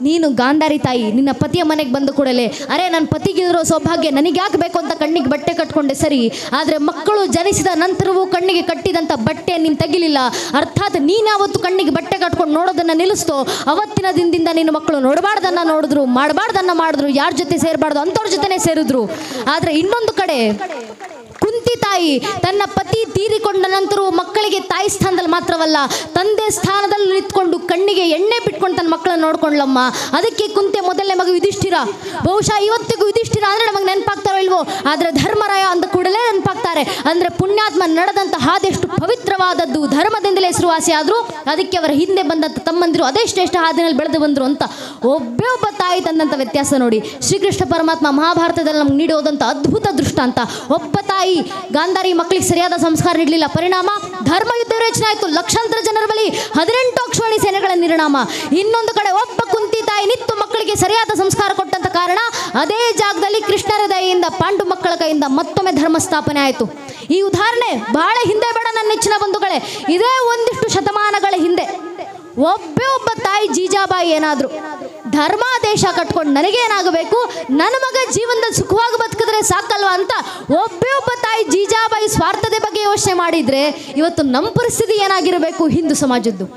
ನೀನು ಗಾಂಧಾರಿ ತಾಯಿ ನಿನ್ನ ಪತಿಯ ಮನೆಗೆ ಬಂದು ಕೂಡಲೇ, ಅರೆ ನನ್ನ ಪತಿಗಿರೋ ಸೌಭಾಗ್ಯ ನನಗೆ ಯಾಕೆ ಬೇಕು ಅಂತ ಕಣ್ಣಿಗೆ ಬಟ್ಟೆ ಕಟ್ಕೊಂಡೆ ಸರಿ, ಆದರೆ ಮಕ್ಕಳು ಜನಿಸಿದ ನಂತರವೂ ಕಣ್ಣಿಗೆ ಕಟ್ಟಿದಂಥ ಬಟ್ಟೆ ನೀನು ತೆಗಿಲಿಲ್ಲ. ಅರ್ಥಾತ್ ನೀನಾವತ್ತು ಕಣ್ಣಿಗೆ ಬಟ್ಟೆ ಕಟ್ಕೊಂಡು ನೋಡೋದನ್ನು ನಿಲ್ಲಿಸ್ತೋ, ಅವತ್ತಿನ ದಿನದಿಂದ ನಿನ್ನ ಮಕ್ಕಳು ನೋಡಬಾರ್ದನ್ನ ನೋಡಿದ್ರು, ಮಾಡಬಾರ್ದನ್ನ ಮಾಡಿದ್ರು, ಯಾರ ಜೊತೆ ಸೇರಬಾರ್ದು ಅಂಥವ್ರ ಜೊತೆನೇ ಸೇರಿದ್ರು. ಆದರೆ ಇನ್ನೊಂದು ಕಡೆ ಕುಂತಿ ತಾಯಿ ತನ್ನ ಪತಿ ತೀರಿಕೊಂಡ ನಂತರ ಮಕ್ಕಳಿಗೆ ತಾಯಿ ಸ್ಥಾನದಲ್ಲಿ ಮಾತ್ರವಲ್ಲ, ತಂದೆ ಸ್ಥಾನದಲ್ಲಿ ನಿಂತ್ಕೊಂಡು ಕಣ್ಣಿಗೆ ಎಣ್ಣೆ ಬಿಟ್ಕೊಂಡು ತನ್ನ ಮಕ್ಕಳನ್ನ ನೋಡ್ಕೊಂಡ್ಲಮ್ಮ. ಅದಕ್ಕೆ ಕುಂತಿ ಮೊದಲನೇ ಮಗು ಯುಧಿಷ್ಠಿರ. ಬಹುಶಃ ಇವತ್ತಿಗೂ ಯುಧಿಷ್ಠಿರ ಅಂದರೆ ನಮಗೆ ನೆನಪಾಗ್ತಾರೋ ಇಲ್ವೋ, ಆದರೆ ಧರ್ಮರಾಯ ಅಂದ ಕೂಡಲೇ ನೆನಪಾಗ್ತಾರೆ. ಅಂದರೆ ಪುಣ್ಯಾತ್ಮ ನಡೆದಂಥ ಹಾದೆಷ್ಟು ಪವಿತ್ರವಾದದ್ದು, ಧರ್ಮದಿಂದಲೇ ಹೆಸರುವಾಸಿ ಆದರೂ ಅದಕ್ಕೆ ಅವರ ಹಿಂದೆ ಬಂದಂಥ ತಮ್ಮಂದಿರು ಅದೇ ಶ್ರೇಷ್ಠ ಹಾದಿನಲ್ಲಿ ಬೆಳೆದು ಬಂದರು ಅಂತ ಒಬ್ಬ ತಾಯಿ ತಂದಂಥ ವ್ಯತ್ಯಾಸ ನೋಡಿ. ಶ್ರೀಕೃಷ್ಣ ಪರಮಾತ್ಮ ಮಹಾಭಾರತದಲ್ಲಿ ನಮ್ಗೆ ನೀಡೋದಂಥ ಅದ್ಭುತ ದೃಷ್ಟಾಂತ. ಒಬ್ಬ ತಾಯಿ ಗಾಂಧಾರಿ ಮಕ್ಕಳಿಗೆ ಸರಿಯಾದ ಸಂಸ್ಕಾರ ನೀಡಲಿಲ್ಲ, ಪರಿಣಾಮ ಧರ್ಮ ಯುದ್ಧ ರಚನೆ ಆಯಿತು. ಲಕ್ಷಾಂತರ ಜನರ ಬಳಿ 18 ಅಕ್ಷೋಣಿ ಸೇನೆಗಳ ನಿರ್ಣಾಮ. ಇನ್ನೊಂದು ಕಡೆ ಒಬ್ಬ ಕುಂತಿ ತಾಯಿ ನಿತ್ತು ಮಕ್ಕಳಿಗೆ ಸರಿಯಾದ ಸಂಸ್ಕಾರ ಕೊಟ್ಟಂತ ಕಾರಣ ಅದೇ ಜಾಗದಲ್ಲಿ ಕೃಷ್ಣರ ದಯೆಯಿಂದ ಪಾಂಡು ಮಕ್ಕಳ ಕೈಯಿಂದ ಮತ್ತೊಮ್ಮೆ ಧರ್ಮ ಸ್ಥಾಪನೆ ಆಯಿತು. ಈ ಉದಾಹರಣೆ ಬಹಳ ಹಿಂದೆ ಬೇಡ ನನ್ನ ನೆಚ್ಚಿನ ಬಂಧುಗಳೇ, ಇದೇ ಒಂದಿಷ್ಟು ಶತಮಾನಗಳ ಹಿಂದೆ ಒಬ್ಬ ತಾಯಿ ಜೀಜಾಬಾಯಿ ಏನಾದ್ರು ಧರ್ಮಾದೇಶ ಕಟ್ಕೊಂಡು ನನಗೇನಾಗಬೇಕು, ನನ್ನ ಮಗ ಜೀವನದಲ್ಲಿ ಸುಖವಾಗಿ ಬದುಕಿದ್ರೆ ಸಾಕಲ್ವಾ ಅಂತ ಒಬ್ಬ ತಾಯಿ ಜೀಜಾಬಾಯಿ ಸ್ವಾರ್ಥದ ಬಗ್ಗೆ ಯೋಚನೆ ಮಾಡಿದ್ರೆ ಇವತ್ತು ನಮ್ಮ ಪರಿಸ್ಥಿತಿ ಏನಾಗಿರಬೇಕು ಹಿಂದೂ ಸಮಾಜದ್ದು?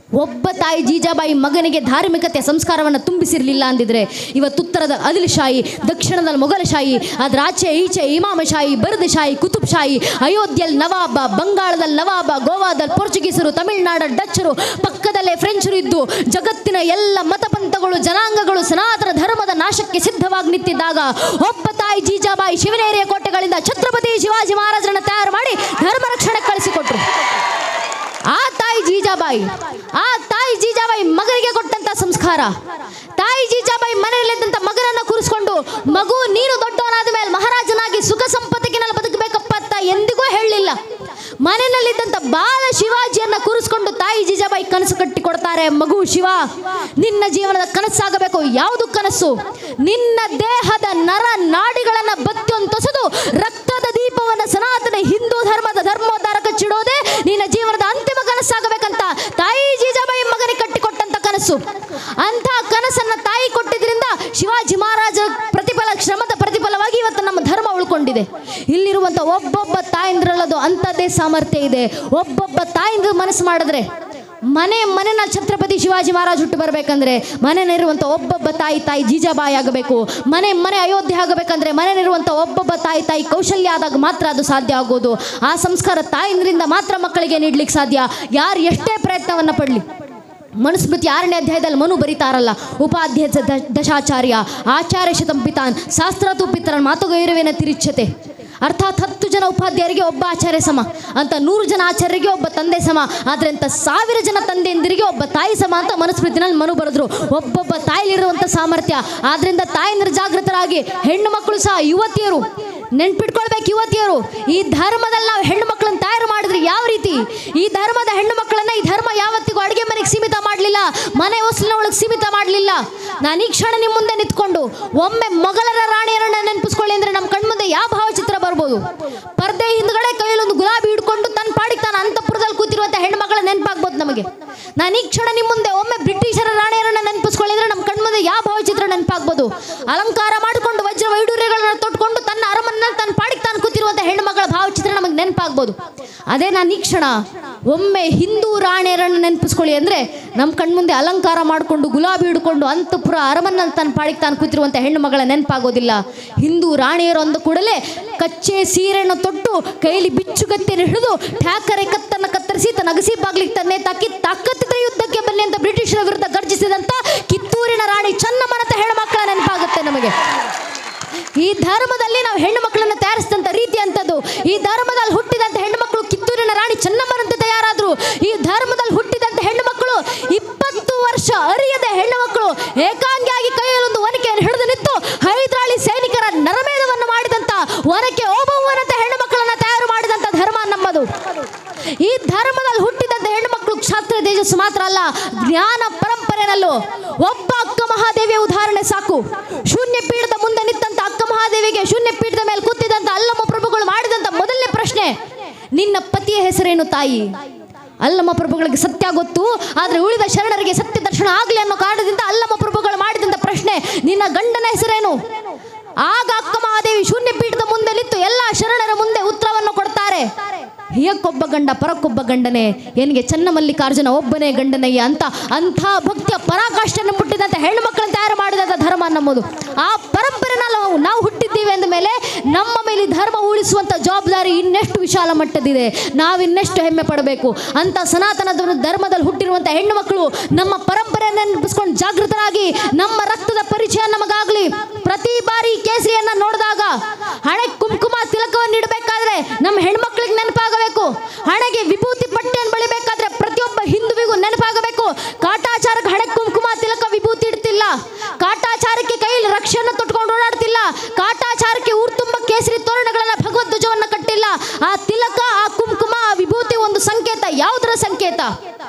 ಒಬ್ಬ ತಾಯಿ ಜೀಜಾಬಾಯಿ ಮಗನಿಗೆ ಧಾರ್ಮಿಕತೆ ಸಂಸ್ಕಾರವನ್ನು ತುಂಬಿಸಿರಲಿಲ್ಲ ಅಂದಿದ್ರೆ ಇವತ್ತು ಉತ್ತರದ ಆದಿಲ್ಶಾಹಿ, ದಕ್ಷಿಣದಲ್ಲಿ ಮೊಘಲಶಾಹಿ, ಅದರ ಆಚೆ ಈಚೆ ಇಮಾಮಶಾಹಿ, ಬರ್ದಶಾಹಿ, ಕುತುಬ್ಶಾಹಿ, ಅಯೋಧ್ಯೆಯಲ್ಲಿ ನವಾಬ, ಬಂಗಾಳದಲ್ಲಿ ನವಾಬ, ಗೋವಾದಲ್ಲಿ ಪೋರ್ಚುಗೀಸರು, ತಮಿಳುನಾಡ ಡಚ್ಚರು, ಪಕ್ಕದಲ್ಲೇ ಫ್ರೆಂಚರು ಇದ್ದು ಜಗತ್ತಿನ ಎಲ್ಲ ಮತಪಂಥಗಳು ಜನಾಂಗಗಳು ಸನಾತನ ಧರ್ಮದ ನಾಶಕ್ಕೆ ಸಿದ್ಧವಾಗಿ ನಿಂತಿದ್ದಾಗ ಒಬ್ಬ ತಾಯಿ ಜೀಜಾಬಾಯಿ ಶಿವನೇರಿಯ ಕೋಟೆಗಳಿಂದ ಛತ್ರಪತಿ ಶಿವಾಜಿ ಮಹಾರಾಜರನ್ನ ತಯಾರು ಮಾಡಿ ಧರ್ಮ ರಕ್ಷಣೆ ಕಳಿಸಿಕೊಟ್ರು. ಆ ತಾಯಿ ಜೀಜಾಬಾಯಿ ಮಗನಿಗೆ ಕೊಟ್ಟಂತ ಸಂಸ್ಕಾರ, ತಾಯಿ ಜೀಜಾಬಾಯಿ ಮನೆಯಲ್ಲಿದ್ದಂತ ಮಗನನ್ನ ಕೂರಿಸ್ಕೊಂಡು ಮಗು ನೀನು ದೊಡ್ಡವನಾದ ಮೇಲೆ ಮಹಾರಾಜನಾಗಿ ಸುಖ ಸಂಪತ್ತಿಗೆ ನಾನು ಬದುಕಬೇಕಪ್ಪ ಅಂತ ಎಂದಿಗೂ ಹೇಳಲಿಲ್ಲ. ಮನೆಯಲ್ಲಿದ್ದಂತ ಬಾಲ ಶಿವಾಜಿಯನ್ನ ಕೂರಿಸ್ಕೊಂಡು ತಾಯಿ ಜೀಜಾಬಾಯಿ ಕನಸು ಕಟ್ಟಿ ಕೊಡ್ತಾರೆ. ಮಗು ಶಿವ, ನಿನ್ನ ಜೀವನದ ಕನಸಾಗಬೇಕು. ಯಾವುದು ಕನಸು? ನಿನ್ನ ದೇಹದ ನರ ನಾಡಿಗಳನ್ನ ಬತ್ತಿಯೊಂತೊಸೆದು ರಕ್ತದ ದೀಪವನ್ನು ಸನಾತನ ಹಿಂದೂ ಧರ್ಮದ ಧರ್ಮೋದ್ಧಾರಕ ಚಿಡೋದೇ ನಿನ್ನ ಜೀವನದ ಅಂತಿಮ ಕನಸಾಗಬೇಕಂತ ತಾಯಿ ಜೀಜಾಬಾಯಿ ಮಗನಿಗೆ ಕಟ್ಟಿಕೊಟ್ಟಂತ ಕನಸು. ಅಂತ ಕನಸನ್ನ ತಾಯಿ ಕೊಟ್ಟಿದ್ರಿಂದ ಶಿವಾಜಿ ಮಹಾರಾಜ ಶ್ರಮದ ಪ್ರತಿಫಲವಾಗಿ ಇವತ್ತು ನಮ್ಮ ಧರ್ಮ ಉಳ್ಕೊಂಡಿದೆ. ಇಲ್ಲಿರುವಂತ ಒಬ್ಬೊಬ್ಬ ತಾಯಂದ್ರಲ್ಲದು ಅಂಥದ್ದೇ ಸಾಮರ್ಥ್ಯ ಇದೆ. ಒಬ್ಬೊಬ್ಬ ತಾಯಂದ್ರ ಮನಸ್ಸು ಮಾಡಿದ್ರೆ ಮನೆನ ಛತ್ರಪತಿ ಶಿವಾಜಿ ಮಹಾರಾಜ್ ಹುಟ್ಟು ಬರಬೇಕಂದ್ರೆ ಮನೆಯಲ್ಲಿರುವಂಥ ಒಬ್ಬೊಬ್ಬ ತಾಯಿ ಜೀಜಾಬಾಯಿ ಆಗಬೇಕು. ಮನೆ ಅಯೋಧ್ಯೆ ಆಗಬೇಕಂದ್ರೆ ಮನೆಯಲ್ಲಿರುವಂಥ ಒಬ್ಬೊಬ್ಬ ತಾಯಿ ಕೌಶಲ್ಯ ಆದಾಗ ಮಾತ್ರ ಅದು ಸಾಧ್ಯ ಆಗೋದು. ಆ ಸಂಸ್ಕಾರ ತಾಯಿಂದ್ರಿಂದ ಮಾತ್ರ ಮಕ್ಕಳಿಗೆ ನೀಡ್ಲಿಕ್ಕೆ ಸಾಧ್ಯ. ಯಾರು ಎಷ್ಟೇ ಪ್ರಯತ್ನವನ್ನು ಪಡಲಿ. ಮನುಸ್ಮೃತಿ 6ನೇ ಅಧ್ಯಾಯದಲ್ಲಿ ಮನು ಬರೀತಾರಲ್ಲ, ಉಪಾಧ್ಯ ದಶಾಚಾರ್ಯ ಆಚಾರ್ಯ ಶತಂ ಪಿತಾನ್ ಶಾಸ್ತ್ರತು ಪಿತರನ್ ಮಾತುಗೈರವೇನ ತಿರಿಚ್ಛತೆ. ಅರ್ಥಾತ್ 10 ಜನ ಉಪಾಧ್ಯಾಯರಿಗೆ ಒಬ್ಬ ಆಚಾರ್ಯ ಸಮ ಅಂತ, 100 ಜನ ಆಚಾರ್ಯರಿಗೆ ಒಬ್ಬ ತಂದೆ ಸಮ, ಆದರೆ ಅಂತ 1000 ಜನ ತಂದೆಯಂದಿರಿಗೆ ಒಬ್ಬ ತಾಯಿ ಸಮ ಅಂತ ಮನುಸ್ಮೃತಿನಲ್ಲಿ ಮನು ಬರೆದ್ರು. ಒಬ್ಬೊಬ್ಬ ತಾಯಿಲಿರುವಂಥ ಸಾಮರ್ಥ್ಯ. ಆದ್ರಿಂದ ತಾಯಂದಿರು ಜಾಗೃತರಾಗಿ, ಹೆಣ್ಣು ಮಕ್ಕಳು ಸಹ, ಯುವತಿಯರು ನೆನ್ಪಿಟ್ಕೊಳ್ಬೇಕು. ಯುವತಿಯರು, ಈ ಧರ್ಮದಲ್ಲಿ ನಾವು ಹೆಣ್ಣು ಮಕ್ಕಳನ್ನು ತಯಾರು ಮಾಡಿದ್ರೆ ಯಾವ ರೀತಿ? ಈ ಧರ್ಮದ ಹೆಣ್ಣು ಮಕ್ಕಳನ್ನ ಈ ಧರ್ಮ ಯಾವತ್ತಿಗೂ ಅಡುಗೆ ಮನೆಗೆ ಸೀಮಿತ ಮಾಡಲಿಲ್ಲ, ಮನೆ ಹೊಸಲಿನ ಒಳಗೆ ಸೀಮಿತ ಮಾಡಲಿಲ್ಲ. ನಾನು ಈ ಕ್ಷಣ ನಿಮ್ಮ ಮುಂದೆ ನಿಂತ್ಕೊಂಡು ಒಮ್ಮೆ ಮೊಘಲರ ರಾಣಿಯರನ್ನ ನೆನಪಿಸ್ಕೊಳ್ಳಿ ಅಂದ್ರೆ ನಮ್ಮ ಕಣ್ಮುಂದೆ ಯಾವ ಭಾವಚಿತ್ರ ಬರ್ಬೋದು? ಪರ್ದೆ ಹಿಂದ್ಗಡೆ ಕೈಯಲ್ಲೊಂದು ಗುಲಾಬಿ ಹಿಡ್ಕೊಂಡು ತನ್ನ ಪಾಡಿಗೆ ತಾನು ಅಂತಃಪುರದಲ್ಲಿ ಕೂತಿರುವಂಥ ಹೆಣ್ಣು ಮಕ್ಕಳ ನೆನಪಾಗ್ಬೋದು ನಮಗೆ. ನಾನು ಈ ಕ್ಷಣ ನಿಮ್ಮ ಮುಂದೆ ಒಮ್ಮೆ ಬ್ರಿಟಿಷರ ರಾಣಿಯರನ್ನ ನೆನಪಿಸ್ಕೊಳ್ಳಿ ಅಂದ್ರೆ ನಮ್ಮ ಕಣ್ಮುಂದೆ ಯಾವ ಭಾವಚಿತ್ರ ನೆನಪಾಗ್ಬೋದು? ಅಲಂಕಾರ ಮಾಡಿಕೊಂಡು ವಜ್ರ ವೈಡೂರ್ಯಗಳನ್ನ ತೊಟ್ಕೊಂಡು ತನ್ನ ಅರಮನೆ ತನ್ನ ಪಾಡಿಗೆ ತಾನು ಕೂತಿರುವಂಥ ಹೆಣ್ಣು ಮಕ್ಕಳ ಭಾವಚಿತ್ರ ನಮಗೆ ನೆನಪಾಗ್ಬೋದು. ಅದೇ ನಾನು ಈ ಕ್ಷಣ ಒಮ್ಮೆ ಹಿಂದೂ ರಾಣಿಯರನ್ನು ನೆನಪಿಸ್ಕೊಳ್ಳಿ ಅಂದರೆ ನಮ್ಮ ಕಣ್ಮುಂದೆ ಅಲಂಕಾರ ಮಾಡಿಕೊಂಡು ಗುಲಾಬಿ ಹಿಡ್ಕೊಂಡು ಅಂತಃಪುರ ಅರಮನೆಯಲ್ಲಿ ತನ್ನ ಪಾಡಿಗೆ ತಾನು ಕೂತಿರುವಂಥ ಹೆಣ್ಣು ಮಗಳ ನೆನಪಾಗೋದಿಲ್ಲ. ಹಿಂದೂ ರಾಣಿಯರು ಅಂದ ಕೂಡಲೇ ಕಚ್ಚೆ ಸೀರೆಯನ್ನು ತೊಟ್ಟು ಕೈಲಿ ಬಿಚ್ಚುಗತ್ತೆಯನ್ನು ಹಿಡಿದು ಠ್ಯಾಕರೆ ಕತ್ತನ್ನು ಕತ್ತರಿಸಿ ತನ್ನ ಅಗಸಿ ಬಾಗ್ಲಿಗೆ ತನ್ನೇ ತಾಕಿ ತಾಕತ್ತಿದ್ರೆ ಯುದ್ಧಕ್ಕೆ ಬನ್ನಿ ಅಂತ ಬ್ರಿಟಿಷರ ವಿರುದ್ಧ ಗರ್ಜಿಸಿದಂಥ ಕಿತ್ತೂರಿನ ರಾಣಿ ಚೆನ್ನಮ್ಮನಂತ ಹೆಣ್ಣು ಮಕ್ಕಳ ನೆನಪಾಗುತ್ತೆ ನಮಗೆ. ಈ ಧರ್ಮದಲ್ಲಿ ನಾವು ಹೆಣ್ಣು ಮಕ್ಕಳನ್ನು ತಯಾರಿಸಿದಂಥ ರೀತಿ ಅಂತದ್ದು. ಈ ಧರ್ಮದಲ್ಲಿ ಹುಟ್ಟಿದಂಥ ಹೆಣ್ಣು ಮಕ್ಕಳು ಕಿತ್ತೂರಿನ ರಾಣಿ ಚೆನ್ನಮ್ಮನಂತೆ ತಯಾರಾದ್ರು. ಈ ಧರ್ಮದಲ್ಲಿ ಹುಟ್ಟಿದಂಥ ಹೆಣ್ಣು ಮಕ್ಕಳು 20 ವರ್ಷ ಅರಿಯದ ಹೆಣ್ಣು ಮಕ್ಕಳು ಏಕಾಂಗಿಯಾಗಿ ಕೈಯಲ್ಲೊಂದು ಒನಕೆಯನ್ನು ಹಿಡಿದು ನಿಂತು ಹೈದರಾಳಿ ಸೈನಿಕರ ನರಮೇಧವನ್ನು ಮಾಡಿದಂಥ ಒನಕೆ ಓಬವ್ವನಂತ ಹೆಣ್ಣು ಮಕ್ಕಳನ್ನು ತಯಾರು ಮಾಡಿದಂಥ ಧರ್ಮ ನಮ್ಮದು. ಈ ಧರ್ಮದಲ್ಲಿ ಹುಟ್ಟಿದಂಥ ಹೆಣ್ಣು ಮಕ್ಕಳು ಕ್ಷಾತ್ರ ತೇಜಸ್ಸು ಮಾತ್ರ ಅಲ್ಲ, ಜ್ಞಾನ ಪರಂಪರೆನಲ್ಲೂ ಒಬ್ಬ ಅಕ್ಕ ಮಹಾದೇವಿಯ ಉದಾಹರಣೆ ಸಾಕು. ಶೂನ್ಯ ಪೀಠದ ಮುಂದೆ ನಿಂತಂತ ಅಕ್ಕ ಮಹಾದೇವಿಗೆ ಶೂನ್ಯ ಪೀಠದ ಮೇಲೆ ಕೂತಿದಂತ ಅಲ್ಲಮ್ಮ ಪ್ರಭುಗಳು ಮಾಡಿದಂತ ಮೊದಲನೇ ಪ್ರಶ್ನೆ, ನಿನ್ನ ಪತಿಯ ಹೆಸರೇನು ತಾಯಿ? ಅಲ್ಲಮ್ಮ ಪ್ರಭುಗಳಿಗೆ ಸತ್ಯ ಗೊತ್ತು, ಆದರೆ ಉಳಿದ ಶರಣರಿಗೆ ಸತ್ಯ ದರ್ಶನ ಆಗಲಿ ಅನ್ನೋ ಕಾರಣದಿಂದ ಅಲ್ಲಮ್ಮ ಪ್ರಭುಗಳು ಮಾಡಿದಂತ ಪ್ರಶ್ನೆ, ನಿನ್ನ ಗಂಡನ ಹೆಸರೇನು? ಆಗ ಅಕ್ಕ ಮಹಾದೇವಿ ಶೂನ್ಯ ಪೀಠದ ಮುಂದೆ ನಿಂತು ಎಲ್ಲ ಶರಣರ ಮುಂದೆ ಉತ್ತರವನ್ನು ಕೊಡ್ತಾರೆ. ಹಿಯಕ್ಕೊಬ್ಬ ಗಂಡ ಪರಕ್ಕೊಬ್ಬ ಗಂಡನೇ, ಏನಿಗೆ ಚನ್ನಮಲ್ಲಿಕಾರ್ಜುನ ಒಬ್ಬನೇ ಗಂಡನಯ್ಯ ಅಂತ ಅಂಥ ಭಕ್ತಿಯ ಪರಾಕಾಷ್ಠೆಯನ್ನು ಮುಟ್ಟಿದಂಥ ಹೆಣ್ಣು ಮಕ್ಕಳನ್ನು ತಯಾರು ಮಾಡಿದಂಥ ಧರ್ಮ ನಮ್ಮದು. ಆ ಪರಂಪರೆನ ನಾವು ಹುಟ್ಟಿದ್ದೀವಿ ಅಂದ ಮೇಲೆ ನಮ್ಮ ಮೇಲೆ ಧರ್ಮ ಉಳಿಸುವಂಥ ಜವಾಬ್ದಾರಿ ಇನ್ನೆಷ್ಟು ವಿಶಾಲ ಮಟ್ಟದಿದೆ. ನಾವಿನ್ನೆಷ್ಟು ಹೆಮ್ಮೆ ಪಡಬೇಕು. ಅಂತ ಸನಾತನ ಧರ್ಮದಲ್ಲಿ ಹುಟ್ಟಿರುವಂಥ ಹೆಣ್ಣು ಮಕ್ಕಳು ನಮ್ಮ ಪರಂಪರೆಯನ್ನು ನೆನಪಿಸ್ಕೊಂಡು ಜಾಗೃತರಾಗಿ ನಮ್ಮ ರಕ್ತದ ಪರಿಚಯ ನಮಗಾಗಲಿ. ಪ್ರತಿ ಬಾರಿ ಕೇಸರಿಯನ್ನ ನೋಡಿದಾಗ ಹಣೆ ಕುಂಕುಮ ತಿಲಕವನ್ನು ಇಡಬೇಕಾದ್ರೆ ನಮ್ಮ ಹೆಣ್ಮಕ್ಳಿಗೆ ನೆನಪಾಗಬೇಕು. ಹಣೆಗೆ ವಿಭೂತಿ ಪಟ್ಟೆಯನ್ನು ಬಳಿಬೇಕಾದ್ರೆ ಪ್ರತಿಯೊಬ್ಬ ಹಿಂದುವಿಗೂ ನೆನಪಾಗಬೇಕು. ಕಾಟಾಚಾರಕ್ಕೆ ಹಣೆ ಕುಂಕುಮ ತಿಲಕ ವಿಭೂತಿ ಇಡ್ತಿಲ್ಲ, ಕಾಟಾಚಾರಕ್ಕೆ ಕೈಯಲ್ಲಿ ರಕ್ಷೆಯನ್ನು ತೊಟ್ಕೊಂಡು ಓಡಾಡ್ತಿಲ್ಲ, ಕಾಟಾಚಾರಕ್ಕೆ ಊರು ತುಂಬ ಕೇಸರಿ ತೋರಣಗಳನ್ನ ಭಗವದ್ಧ್ವಜವನ್ನು ಕಟ್ಟಿಲ್ಲ. ಆ ತಿಲಕ, ಆ ಕುಂಕುಮ, ಆ ವಿಭೂತಿ ಒಂದು ಸಂಕೇತ. ಯಾವುದರ ಸಂಕೇತ?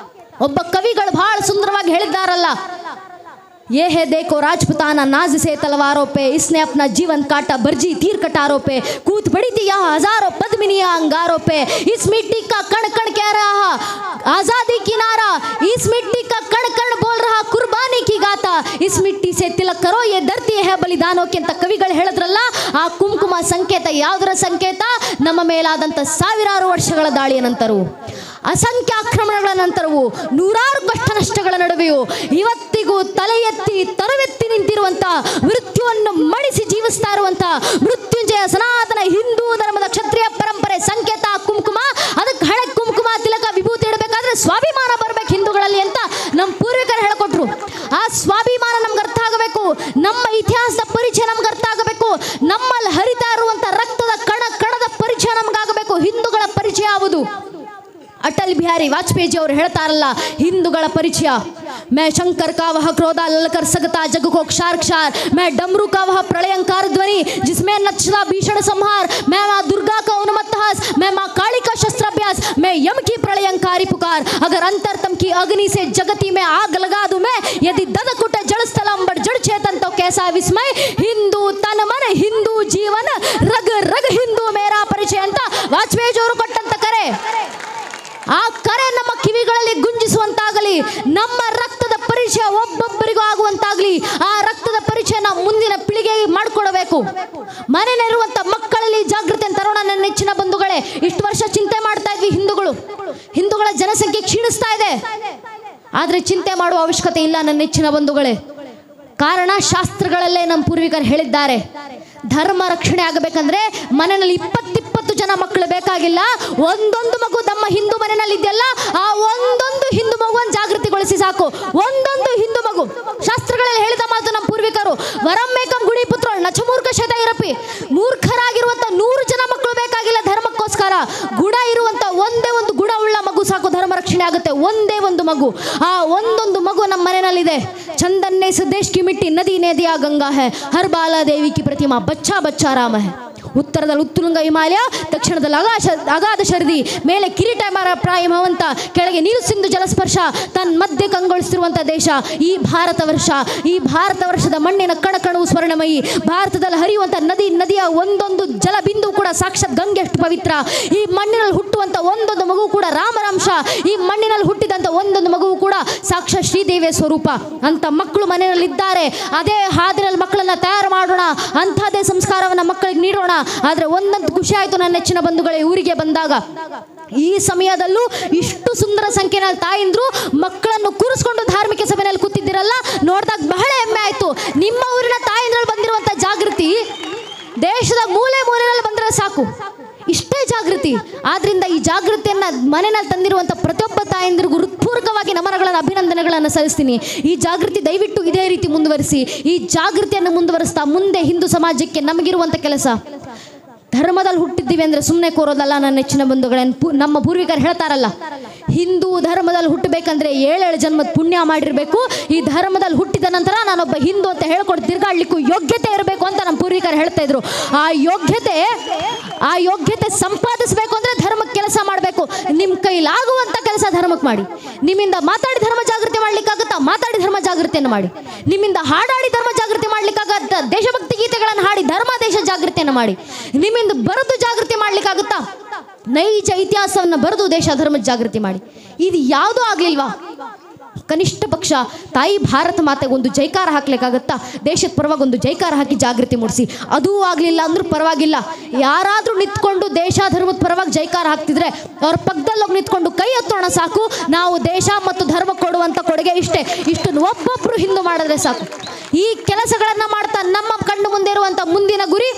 ಒಬ್ಬ ಕವಿಗಳು ಬಹಳ ಸುಂದರವಾಗಿ ಹೇಳಿದ್ದಾರಲ್ಲ, ये है देखो राजपुताना नाज से तलवारों पे, इसने अपना जीवन काटा बर्जी तीर कटारों पे, कूद पड़ी थी यहाँ हजारों पद्मिनियां अंगारों पे, इस मिट्टी का कण कण कह रहा आजादी की नारा, इस मिट्टी का कण कण बोल रहा कुर्बानी की गाथा, इस मिट्टी से तिलक करो ये धरती है बलिदानों के ಅಂತ ಕವಿಗಳು ಹೇಳಿದ್ರಲ್ಲ. ಆ ಕುಂಕುಮ ಸಂಕೇತ ಯಾವುದರ ಸಂಕೇತ? ನಮ್ಮ ಮೇಲಾದಂಥ ಸಾವಿರಾರು ವರ್ಷಗಳ ದಾಳಿಯ ನಂತರವೂ ಅಸಂಖ್ಯ ಆಕ್ರಮಣಗಳ ನಂತರವೂ ನೂರಾರು ಕಷ್ಟ ನಷ್ಟಗಳ ನಡುವೆಯೂ ಇವತ್ತಿಗೂ ತಲೆ ಎತ್ತಿ ತರವೆತ್ತಿ ನಿಂತಿರುವಂಥ ಮೃತ್ಯುವನ್ನು ಮಣಿಸಿ ಜೀವಿಸ್ತಾ ಇರುವಂಥ ಮೃತ್ಯುಂಜಯ ಸನಾತನ ಹಿಂದೂ ಧರ್ಮದ ಕ್ಷತ್ರಿಯ ಪರಂಪರೆ ಸಂಕೇತ ಕುಂಕುಮ. ಅದಕ್ಕೆ ಹಳೆ ಕುಂಕುಮ ತಿಲಕ ವಿಭೂತಿ ಇಡಬೇಕಾದ್ರೆ ಸ್ವಾಭಿಮಾನ ಬರ್ಬೇಕು ಹಿಂದೂಗಳಲ್ಲಿ ಅಂತ ನಮ್ಮ ಪೂರ್ವಿಕರು ಹೇಳಿಕೊಟ್ರು. ಆ ಸ್ವಾಭಿಮಾನ ನಮ್ಗೆ ಅರ್ಥ ಆಗಬೇಕು, ನಮ್ಮ ಇತಿಹಾಸದ ಪರಿಚಯ ನಮ್ಗೆ ಅರ್ಥ ಆಗಬೇಕು, ನಮ್ಮಲ್ಲಿ ಹರಿತಾ ಇರುವಂಥ ರಕ್ತದ ಕಣದ ಪರಿಚಯ ನಮ್ಗಾಗಬೇಕು. ಹಿಂದೂಗಳ ಪರಿಚಯ ಯಾವುದು? ಅಟಲ್ ಬಿಹಾರಿ ವಾಜಪೇಯಿ ಅವರು ಹೇಳ್ತಾರಲ್ಲ, ಹಿಂದೂಗಳ ಪರಿಚಯ, मैं शंकर का वह क्रोधा ललकर सकता जग को क्षार क्षार, मैं डमरू का वह प्रलयंकार ध्वनि जिसमें नचता भीषण संहार, मैं माँ दुर्गा का उन्मत्त हास, मैं माँ काली का शस्त्राभ्यास, मैं यम की प्रलयंकारी पुकार, अगर अंतरतम की अग्नि से जगती में आग लगा दूं मैं, यदि ददकुट जड़ स्थलंबर जड़ चेतन तो कैसा विस्मय, हिंदू तन मन हिंदू जीवन रग रग हिंदू मेरा परिचय ಅಂತ ವಾಜಪೇಯಿ ಅವರು ಕೊಟ್ಟಂತ ಕರೆ. ಆ ಕರೆ ನಮ್ಮ ಕಿವಿಗಳಲ್ಲಿ ಗುಂಜಿಸುವಂತಾಗಲಿ, ನಮ್ಮ ರಕ್ತದ ಪರಿಚಯ ಒಬ್ಬೊಬ್ಬರಿಗೂ ಆಗುವಂತಾಗಲಿ. ಆ ರಕ್ತದ ಪರಿಚಯ ನಾವು ಮುಂದಿನ ಪೀಳಿಗೆಗೆ ಮಾಡಿಕೊಡಬೇಕು. ಮನೆಯಲ್ಲಿರುವಂಥ ಮಕ್ಕಳಲ್ಲಿ ಜಾಗೃತಿ ತರೋಣ. ನನ್ನ ನೆಚ್ಚಿನ ಬಂಧುಗಳೇ, ಇಷ್ಟು ವರ್ಷ ಚಿಂತೆ ಮಾಡ್ತಾ ಇದ್ವಿ ಹಿಂದೂಗಳ ಜನಸಂಖ್ಯೆ ಕ್ಷೀಣಿಸ್ತಾ ಇದೆ, ಆದರೆ ಚಿಂತೆ ಮಾಡುವ ಅವಶ್ಯಕತೆ ಇಲ್ಲ ನನ್ನ ನೆಚ್ಚಿನ ಬಂಧುಗಳೇ. ಕಾರಣ ಶಾಸ್ತ್ರಗಳಲ್ಲೇ ನಮ್ಮ ಪೂರ್ವಿಕರು ಹೇಳಿದ್ದಾರೆ, ಧರ್ಮ ರಕ್ಷಣೆ ಆಗಬೇಕಂದ್ರೆ ಮನೆಯಲ್ಲಿ 20 ಜನ ಮಕ್ಕಳು ಬೇಕಾಗಿಲ್ಲ, ಒಂದೊಂದು ಮಗು ನಮ್ಮ ಹಿಂದೂ ಮನೆಯಲ್ಲಿ ಇದೆಯಲ್ಲ, ಆ ಒಂದೊಂದು ಹಿಂದೂ ಮಗುವನ್ನು ಜಾಗೃತಿಗೊಳಿಸಿ ಸಾಕು. ಒಂದೊಂದು ಹಿಂದೂ ಮಗು. ಶಾಸ್ತ್ರಗಳಲ್ಲಿ ಹೇಳಿದ ಮಾತು ನಮ್ಮ ಪೂರ್ವಿಕರು, ವರಮೇಕಂ ಗುಣಿ ಪುತ್ರ ನಚಮೂರ್ಖ ಶತ ಇರಪಿ. ಮೂರ್ಖರಾಗಿರುವಂಥ 100 ಜನ ಮಕ್ಕಳು ಬೇಕಾಗಿಲ್ಲ ಧರ್ಮಕ್ಕೋಸ್ಕರ. ಗುಣ ಇರುವಂಥ ಒಂದೇ ಒಂದು ಗುಣ ಉಳ್ಳ ಮಗು ಸಾಕು, ಧರ್ಮ ರಕ್ಷಣೆ ಆಗುತ್ತೆ. ಒಂದೇ ಒಂದು ಮಗು. ಆ ಒಂದೊಂದು ಮಗು ನಮ್ಮ ಮನೆಯಲ್ಲಿದೆ. ಚಂದನ್ನೇ ಸುದೇಶ್ ಕಿ ಮಿಟ್ಟಿ ನದಿ ನೇದಿಯಾ ಗಂಗಾ ಹೈ, ಹರ್ ಬಾಲಾ ದೇವಿ ಕಿ ಪ್ರತಿಮಾ ಬಚ್ಚಾ ಬಚ್ಚಾ ರಾಮ ಹೈ. ಉತ್ತರದಲ್ಲಿ ಉತ್ತುಂಗ ಹಿಮಾಲಯ, ದಕ್ಷಿಣದಲ್ಲಿ ಅಗಾಧ ಶರದಿ, ಮೇಲೆ ಕಿರೀಟ ಪ್ರಾಯ ಹಿಮವಂತ, ಕೆಳಗೆ ನೀರು ಸಿಂಧು ಜಲಸ್ಪರ್ಶ, ತನ್ನ ಮಧ್ಯೆ ಕಂಗೊಳಿಸಿರುವಂಥ ದೇಶ ಈ ಭಾರತ ವರ್ಷ. ಈ ಭಾರತ ವರ್ಷದ ಮಣ್ಣಿನ ಕಣಕಣವು ಸ್ವರ್ಣಮಯಿ. ಭಾರತದಲ್ಲಿ ಹರಿಯುವಂಥ ನದಿಯ ಒಂದೊಂದು ಜಲಬಿಂದು ಕೂಡ ಸಾಕ್ಷಾತ್ ಗಂಗೆಷ್ಟು ಪವಿತ್ರ. ಈ ಮಣ್ಣಿನಲ್ಲಿ ಹುಟ್ಟುವಂಥ ಒಂದೊಂದು ಮಗು ಕೂಡ ರಾಮರಂಶ. ಈ ಮಣ್ಣಿನಲ್ಲಿ ಹುಟ್ಟಿದಂಥ ಒಂದೊಂದು ಮಗುವು ಕೂಡ ಸಾಕ್ಷಾತ್ ಶ್ರೀದೇವಿಯ ಸ್ವರೂಪ. ಅಂತ ಮಕ್ಕಳು ಮನೆಯಲ್ಲಿದ್ದಾರೆ. ಅದೇ ಹಾದಿನಲ್ಲಿ ಮಕ್ಕಳನ್ನ ತಯಾರು ಮಾಡೋಣ, ಅಂಥದ್ದೇ ಸಂಸ್ಕಾರವನ್ನು ಮಕ್ಕಳಿಗೆ ನೀಡೋಣ. ಆದರೆ ಒಂದಂತೂ ಖುಷಿ ಆಯಿತು ನನ್ನ ನೆಚ್ಚಿನ ಬಂಧುಗಳೇ, ಊರಿಗೆ ಬಂದಾಗ ಈ ಸಮಯದಲ್ಲೂ ಇಷ್ಟು ಸುಂದರ ಸಂಖ್ಯೆಯಲ್ಲಿ ತಾಯಿಂದ್ರು ಮಕ್ಕಳನ್ನು ಕೂರಿಸ್ಕೊಂಡು ಧಾರ್ಮಿಕ ಸಭೆಯಲ್ಲಿ ಕೂತಿದ್ದೀರಲ್ಲ, ನೋಡಿದಾಗ ಬಹಳ ಹೆಮ್ಮೆ ಆಯಿತು. ನಿಮ್ಮ ಊರಿನ ತಾಯಿಂದ್ರಲ್ಲಿ ಬಂದಿರುವಂಥ ಜಾಗೃತಿ ದೇಶದ ಮೂಲೆ ಮೂಲೆಯಲ್ಲಿ ಬಂದರೆ ಸಾಕು, ಇಷ್ಟೇ ಜಾಗೃತಿ. ಆದ್ರಿಂದ ಈ ಜಾಗೃತಿಯನ್ನು ಮನೆಯಲ್ಲಿ ತಂದಿರುವಂಥ ಪ್ರತಿಯೊಬ್ಬ ತಾಯಂದಿರಿಗೂ ಹೃತ್ಪೂರ್ವಕವಾಗಿ ನಮನಗಳನ್ನು ಅಭಿನಂದನೆಗಳನ್ನು ಸಲ್ಲಿಸ್ತೀನಿ. ಈ ಜಾಗೃತಿ ದಯವಿಟ್ಟು ಇದೇ ರೀತಿ ಮುಂದುವರಿಸಿ. ಈ ಜಾಗೃತಿಯನ್ನು ಮುಂದುವರಿಸ್ತಾ ಮುಂದೆ ಹಿಂದೂ ಸಮಾಜಕ್ಕೆ ನಮಗಿರುವಂಥ ಕೆಲಸ, ಧರ್ಮದಲ್ಲಿ ಹುಟ್ಟಿದ್ದೀವಿ ಅಂದರೆ ಸುಮ್ಮನೆ ಕೋರೋದಲ್ಲ ನನ್ನ ನೆಚ್ಚಿನ ಬಂಧುಗಳೇ. ನಮ್ಮ ಪೂರ್ವಿಕರು ಹೇಳ್ತಾರಲ್ಲ, ಹಿಂದೂ ಧರ್ಮದಲ್ಲಿ ಹುಟ್ಟಬೇಕಂದ್ರೆ 7 ಜನ್ಮದ ಪುಣ್ಯ ಮಾಡಿರಬೇಕು. ಈ ಧರ್ಮದಲ್ಲಿ ಹುಟ್ಟಿದ ನಂತರ ನಾನೊಬ್ಬ ಹಿಂದೂ ಅಂತ ಹೇಳ್ಕೊಂಡು ತಿರ್ಗಾಡ್ಲಿಕ್ಕೂ ಯೋಗ್ಯತೆ ಇರಬೇಕು ಅಂತ ನಮ್ಮ ಪೂರ್ವಿಕರು ಹೇಳ್ತಾ ಇದ್ರು. ಆ ಯೋಗ್ಯತೆ ಸಂಪಾದಿಸಬೇಕು ಅಂದರೆ ಧರ್ಮಕ್ಕೆ ಕೆಲಸ ಮಾಡಬೇಕು. ನಿಮ್ಮ ಕೈಲಾಗುವಂಥ ಕೆಲಸ ಧರ್ಮಕ್ಕೆ ಮಾಡಿ. ನಿಮ್ಮಿಂದ ಮಾತಾಡಿ ಧರ್ಮ ಜಾಗೃತಿ ಮಾಡ್ಲಿಕ್ಕಾಗತ್ತಾ? ಮಾತಾಡಿ ಧರ್ಮ ಜಾಗೃತಿಯನ್ನು ಮಾಡಿ. ನಿಮ್ಮಿಂದ ಹಾಡಾಡಿ ಧರ್ಮ ಜಾಗೃತಿ ಮಾಡ್ಲಿಕ್ಕಾಗತ್ತಾ? ದೇಶಭಕ್ತಿ ಗೀತೆಗಳನ್ನು ಹಾಡಿ ಧರ್ಮ ದೇಶ ಜಾಗೃತಿಯನ್ನು ಮಾಡಿ. ನಿಮ್ಮಿಂದ ಬರೆದು ಜಾಗೃತಿ ಮಾಡ್ಲಿಕ್ಕಾಗುತ್ತಾ? ನೈಜ ಇತಿಹಾಸವನ್ನು ಬರೆದು ದೇಶ ಧರ್ಮದ ಜಾಗೃತಿ ಮಾಡಿ. ಇದು ಯಾವುದೂ ಆಗ್ಲಿಲ್ವಾ? ಕನಿಷ್ಠ ಪಕ್ಷ ತಾಯಿ ಭಾರತ ಮಾತೆಗೆ ಒಂದು ಜೈಕಾರ ಹಾಕ್ಲಿಕ್ಕಾಗತ್ತಾ? ದೇಶದ ಪರವಾಗಿ ಒಂದು ಜೈಕಾರ ಹಾಕಿ ಜಾಗೃತಿ ಮೂಡಿಸಿ. ಅದೂ ಆಗಲಿಲ್ಲ ಅಂದ್ರೂ ಪರವಾಗಿಲ್ಲ, ಯಾರಾದರೂ ನಿಂತ್ಕೊಂಡು ದೇಶ ಧರ್ಮದ ಪರವಾಗಿ ಜೈಕಾರ ಹಾಕ್ತಿದ್ರೆ ಅವ್ರ ಪಕ್ಕದಲ್ಲಿ ಹೋಗಿ ನಿಂತ್ಕೊಂಡು ಕೈ ಎತ್ತೋಣ ಸಾಕು. ನಾವು ದೇಶ ಮತ್ತು ಧರ್ಮ ಕೊಡುವಂಥ ಕೊಡುಗೆ ಇಷ್ಟೇ. ಇಷ್ಟನ್ನು ಒಬ್ಬೊಬ್ಬರು ಹಿಂದೂ ಮಾಡಿದ್ರೆ ಸಾಕು. ಈ ಕೆಲಸಗಳನ್ನು ಮಾಡ್ತಾ ನಮ್ಮ ಕಣ್ಣು ಮುಂದೆ ಇರುವಂಥ ಮುಂದಿನ ಗುರಿ,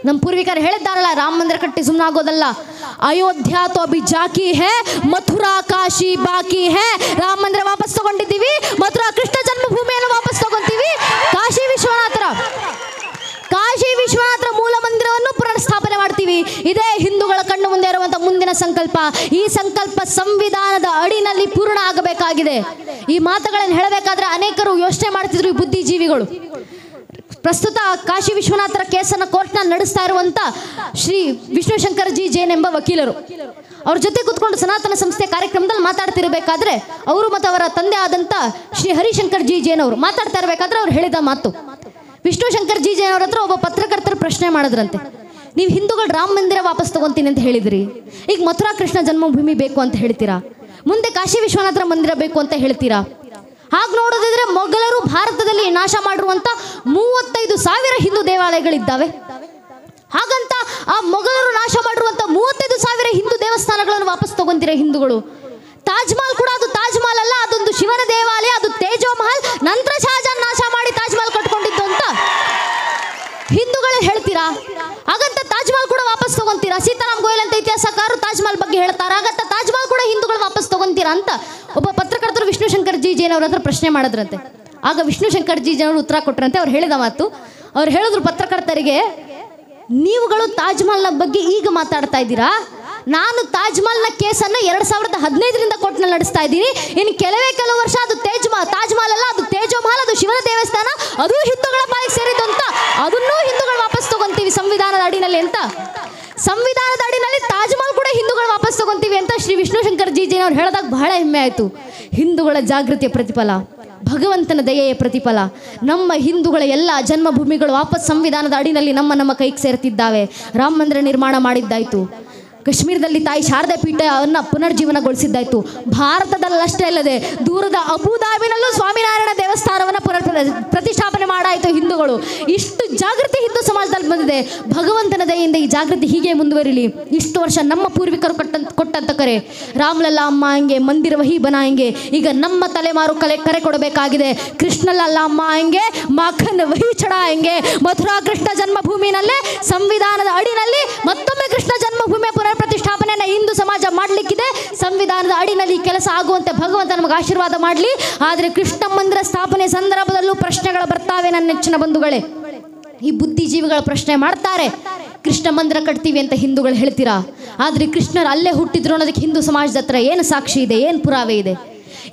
ನಮ್ಮ ಪೂರ್ವಿಕರು ಹೇಳಿದ್ದಾರಲ್ಲ, ರಾಮ ಮಂದಿರ ಕಟ್ಟಿ ಸುಮ್ಮನಾಗೋದಲ್ಲ. ಅಯೋಧ್ಯ ತೋ ಅಭಿ ಜಾಕಿ ಹೇ, ಮಥುರಾ ಕಾಶಿ ಬಾಕಿ ಹೇ. ರಾಮ ಮಂದಿರ ವಾಪಸ್ ತಗೊಂಡಿದ್ದೀವಿ, ಮಥುರಾ ಕೃಷ್ಣ ಜನ್ಮಭೂಮಿಯನ್ನು ವಾಪಸ್ ತಗೊಂತೀವಿ. ಕಾಶಿ ವಿಶ್ವನಾಥರ ಮೂಲ ಮಂದಿರವನ್ನು ಪುನರ್ಸ್ಥಾಪನೆ ಮಾಡ್ತೀವಿ. ಇದೇ ಹಿಂದೂಗಳ ಕಣ್ಣು ಮುಂದೆ ಇರುವಂಥ ಮುಂದಿನ ಸಂಕಲ್ಪ. ಈ ಸಂಕಲ್ಪ ಸಂವಿಧಾನದ ಅಡಿನಲ್ಲಿ ಪೂರ್ಣ ಆಗಬೇಕಾಗಿದೆ. ಈ ಮಾತುಗಳನ್ನು ಹೇಳಬೇಕಾದ್ರೆ ಅನೇಕರು ಯೋಚನೆ ಮಾಡ್ತಿದ್ರು, ಈ ಬುದ್ಧಿಜೀವಿಗಳು. ಪ್ರಸ್ತುತ ಕಾಶಿ ವಿಶ್ವನಾಥರ ಕೇಸನ್ನು ಕೋರ್ಟ್ನಲ್ಲಿ ನಡೆಸ್ತಾ ಇರುವಂಥ ಶ್ರೀ ವಿಷ್ಣುಶಂಕರ್ ಜಿ ಜೈನ್ ಎಂಬ ವಕೀಲರು, ಅವ್ರ ಜೊತೆ ಕೂತ್ಕೊಂಡು ಸನಾತನ ಸಂಸ್ಥೆ ಕಾರ್ಯಕ್ರಮದಲ್ಲಿ ಮಾತಾಡ್ತಿರ್ಬೇಕಾದ್ರೆ ಅವರು ಮತ್ತು ಅವರ ತಂದೆ ಆದಂಥ ಶ್ರೀ ಹರಿಶಂಕರ್ ಜಿ ಜೈನ್ ಅವರು ಮಾತಾಡ್ತಾ ಇರಬೇಕಾದ್ರೆ ಅವ್ರು ಹೇಳಿದ ಮಾತು, ವಿಷ್ಣುಶಂಕರ್ ಜಿ ಜೈನ್ ಅವ್ರ ಹತ್ರ ಒಬ್ಬ ಪತ್ರಕರ್ತರು ಪ್ರಶ್ನೆ ಮಾಡಿದ್ರಂತೆ, ನೀವು ಹಿಂದೂಗಳು ರಾಮ ಮಂದಿರ ವಾಪಸ್ ತಗೊಂತೀನಿ ಅಂತ ಹೇಳಿದ್ರಿ, ಈಗ ಮಥುರಾ ಕೃಷ್ಣ ಜನ್ಮಭೂಮಿ ಬೇಕು ಅಂತ ಹೇಳ್ತೀರಾ, ಮುಂದೆ ಕಾಶಿ ವಿಶ್ವನಾಥರ ಮಂದಿರ ಬೇಕು ಅಂತ ಹೇಳ್ತೀರಾ? ಹಾಗೆ ನೋಡೋದಿದ್ರೆ ಮೊಘಲರು ಭಾರತದಲ್ಲಿ ನಾಶ ಮಾಡಿರುವಂಥ 35,000 ಹಿಂದೂ ದೇವಾಲಯಗಳಿದ್ದಾವೆ. ಹಾಗಂತ ಆ ಮೊಘಲರು ನಾಶ ಮಾಡಿರುವಂಥ 35,000 ಹಿಂದೂ ದೇವಸ್ಥಾನಗಳನ್ನು ವಾಪಸ್ ತಗೊಂತೀರ ಹಿಂದೂಗಳು. ತಾಜ್ ಮಹಲ್ ಕೂಡ ಅದು ತಾಜ್ ಮಹಲ್ ಅಲ್ಲ, ಅದೊಂದು ಶಿವನ ದೇವಾಲಯ, ಅದು ತೇಜೋ ಮಹಲ್. ನಂತರ ಶಹಜಾನ್ ನಾಶ ಮಾಡಿ ತಾಜ್ ಮಹಲ್ ಕಟ್ಕೊಂಡಿದ್ದು ಅಂತ ಹಿಂದೂಗಳೇ ಹೇಳ್ತೀರಾ? ಹಾಗಂತ ತಾಜ್ ಮಹಲ್ ಕೂಡ ವಾಪಸ್ ತಗೊಂತೀರಾ? ಸೀತಾರಾಮ್ ಗೋಯಲ್ ಅಂತ ಇತಿಹಾಸಕಾರರು ತಾಜ್ ಮಹಲ್ ಬಗ್ಗೆ ಹೇಳ್ತಾರೆ. ಹಾಗಂತ ತಾಜ್ ಮಹಲ್ ಕೂಡ ಹಿಂದೂಗಳು ವಾಪಸ್ ತಗೊಂತೀರಾ ಅಂತ ಒಬ್ಬ ಪತ್ರಕರ್ತರು ವಿಷ್ಣು ಶಂಕರ್ ಜಿ ಜೈನ್ ಅವ್ರ ಹತ್ರ ಪ್ರಶ್ನೆ ಮಾಡಿದ್ರಂತೆ. ಆಗ ವಿಷ್ಣು ಶಂಕರ್ ಜಿ ಜೈನ್ ಅವರು ಉತ್ತರ ಕೊಟ್ಟರಂತೆ. ಅವ್ರು ಹೇಳಿದ ಮಾತು, ಅವ್ರು ಹೇಳಿದ್ರು ಪತ್ರಕರ್ತರಿಗೆ, ನೀವುಗಳು ತಾಜ್ ಮಹಲ್ನ ಬಗ್ಗೆ ಈಗ ಮಾತಾಡ್ತಾ ಇದ್ದೀರಾ, ನಾನು ತಾಜ್ ಮಹಲ್ನ ಕೇಸನ್ನು 2015ರಿಂದ ಕೋರ್ಟ್ನಲ್ಲಿ ನಡೆಸ್ತಾ ಇದ್ದೀನಿ. ಇನ್ನು ಕೆಲವು ವರ್ಷ ಅದು ತಾಜ್ ಮಹಲ್ ಅಲ್ಲ, ಅದು ತೇಜೋ ಮಹಲ್, ಅದು ಶಿವನ ದೇವಸ್ಥಾನ, ಅದು ಹಿಂದೂಗಳ ಪಾಲಿಗೆ ಸೇರಿದ್ದು ಅಂತ ಅದನ್ನೂ ಹಿಂದೂಗಳು ವಾಪಸ್ ತಗೊಂತೀವಿ ಸಂವಿಧಾನದ ಅಡಿನಲ್ಲಿ ಅಂತ. ಸಂವಿಧಾನದ ಅಡಿನಲ್ಲಿ ತಾಜ್ ಮಹಲ್ ಕೂಡ ಹಿಂದೂಗಳು ವಾಪಸ್ ತಗೊಂತೀವಿ ಅಂತ ಶ್ರೀ ವಿಷ್ಣು ಶಂಕರ್ ಜಿ ಜೈನ್ ಅವ್ರು ಹೇಳಿದಾಗ ಬಹಳ ಹೆಮ್ಮೆ ಆಯಿತು. ಹಿಂದೂಗಳ ಜಾಗೃತಿಯ ಪ್ರತಿಫಲ, ಭಗವಂತನ ದಯೆಯ ಪ್ರತಿಫಲ. ನಮ್ಮ ಹಿಂದೂಗಳ ಎಲ್ಲ ಜನ್ಮಭೂಮಿಗಳು ವಾಪಸ್ ಸಂವಿಧಾನದ ಅಡಿನಲ್ಲಿ ನಮ್ಮ ಕೈಗೆ ಸೇರ್ತಿದ್ದಾವೆ. ರಾಮ ಮಂದಿರ ನಿರ್ಮಾಣ ಮಾಡಿದ್ದಾಯಿತು. ಕಾಶ್ಮೀರದಲ್ಲಿ ತಾಯಿ ಶಾರದಾ ಪೀಠವನ್ನು ಪುನರ್ಜೀವನಗೊಳಿಸಿದ್ದಾಯಿತು. ಭಾರತದಲ್ಲಷ್ಟೇ ಅಲ್ಲದೆ ದೂರದ ಅಬುದಾಬಿನಲ್ಲೂ ಸ್ವಾಮಿನಾರಾಯಣ ದೇವಸ್ಥಾನವನ್ನು ಪ್ರತಿಷ್ಠಾಪನೆ ಮಾಡಾಯಿತು ಹಿಂದೂಗಳು. ಇಷ್ಟು ಜಾಗೃತಿ ಹಿಂದೂ ಸಮಾಜದಲ್ಲಿ ಬಂದಿದೆ. ಭಗವಂತನ ದಯೆಯಿಂದ ಈ ಜಾಗೃತಿ ಹೀಗೆ ಮುಂದುವರಿಲಿ. ಇಷ್ಟು ವರ್ಷ ನಮ್ಮ ಪೂರ್ವಿಕರು ಕೊಟ್ಟಂತ ಕರೆ, ರಾಮ್ಲಲ್ಲ ಅಮ್ಮ ಹಂಗೆ, ಮಂದಿರ ವಹಿ ಬನಾಯಂಗೆ. ಈಗ ನಮ್ಮ ತಲೆಮಾರು ಕರೆ ಕೊಡಬೇಕಾಗಿದೆ. ಕೃಷ್ಣಲಲ್ಲ ಅಮ್ಮ ಹಂಗೆ, ಮಾಖನ್ ವಹಿ ಚಢಾಯಂಗೆ. ಮಥುರಾ ಕೃಷ್ಣ ಜನ್ಮಭೂಮಿನಲ್ಲೇ ಸಂವಿಧಾನದ ಅಡಿನಲ್ಲಿ ಮತ್ತೊಮ್ಮೆ ಕೃಷ್ಣ ಜನ್ಮಭೂಮಿಯ ಪ್ರತಿಷ್ಠಾಪನೆಯನ್ನು ಹಿಂದೂ ಸಮಾಜ ಮಾಡಲಿಕ್ಕಿದೆ. ಸಂವಿಧಾನದ ಅಡಿನಲ್ಲಿ ಕೆಲಸ ಆಗುವಂತೆ ಭಗವಂತ ನಮಗೆ ಆಶೀರ್ವಾದ ಮಾಡಲಿ. ಆದರೆ ಕೃಷ್ಣ ಮಂದಿರ ಸ್ಥಾಪನೆ ಸಂದರ್ಭದಲ್ಲೂ ಪ್ರಶ್ನೆಗಳು ಬರ್ತಾವೆ ನನ್ನ ನೆಚ್ಚಿನ ಬಂಧುಗಳೇ. ಈ ಬುದ್ಧಿಜೀವಿಗಳ ಪ್ರಶ್ನೆ ಮಾಡ್ತಾರೆ, ಕೃಷ್ಣ ಮಂದಿರ ಕಟ್ತೀವಿ ಅಂತ ಹಿಂದೂಗಳು ಹೇಳ್ತೀರಾ, ಆದರೆ ಕೃಷ್ಣರು ಅಲ್ಲೇ ಹುಟ್ಟಿದ್ರು ಅನ್ನೋದಕ್ಕೆ ಹಿಂದೂ ಸಮಾಜದ ಹತ್ರ ಏನು ಸಾಕ್ಷಿ ಇದೆ, ಏನು ಪುರಾವೆ ಇದೆ?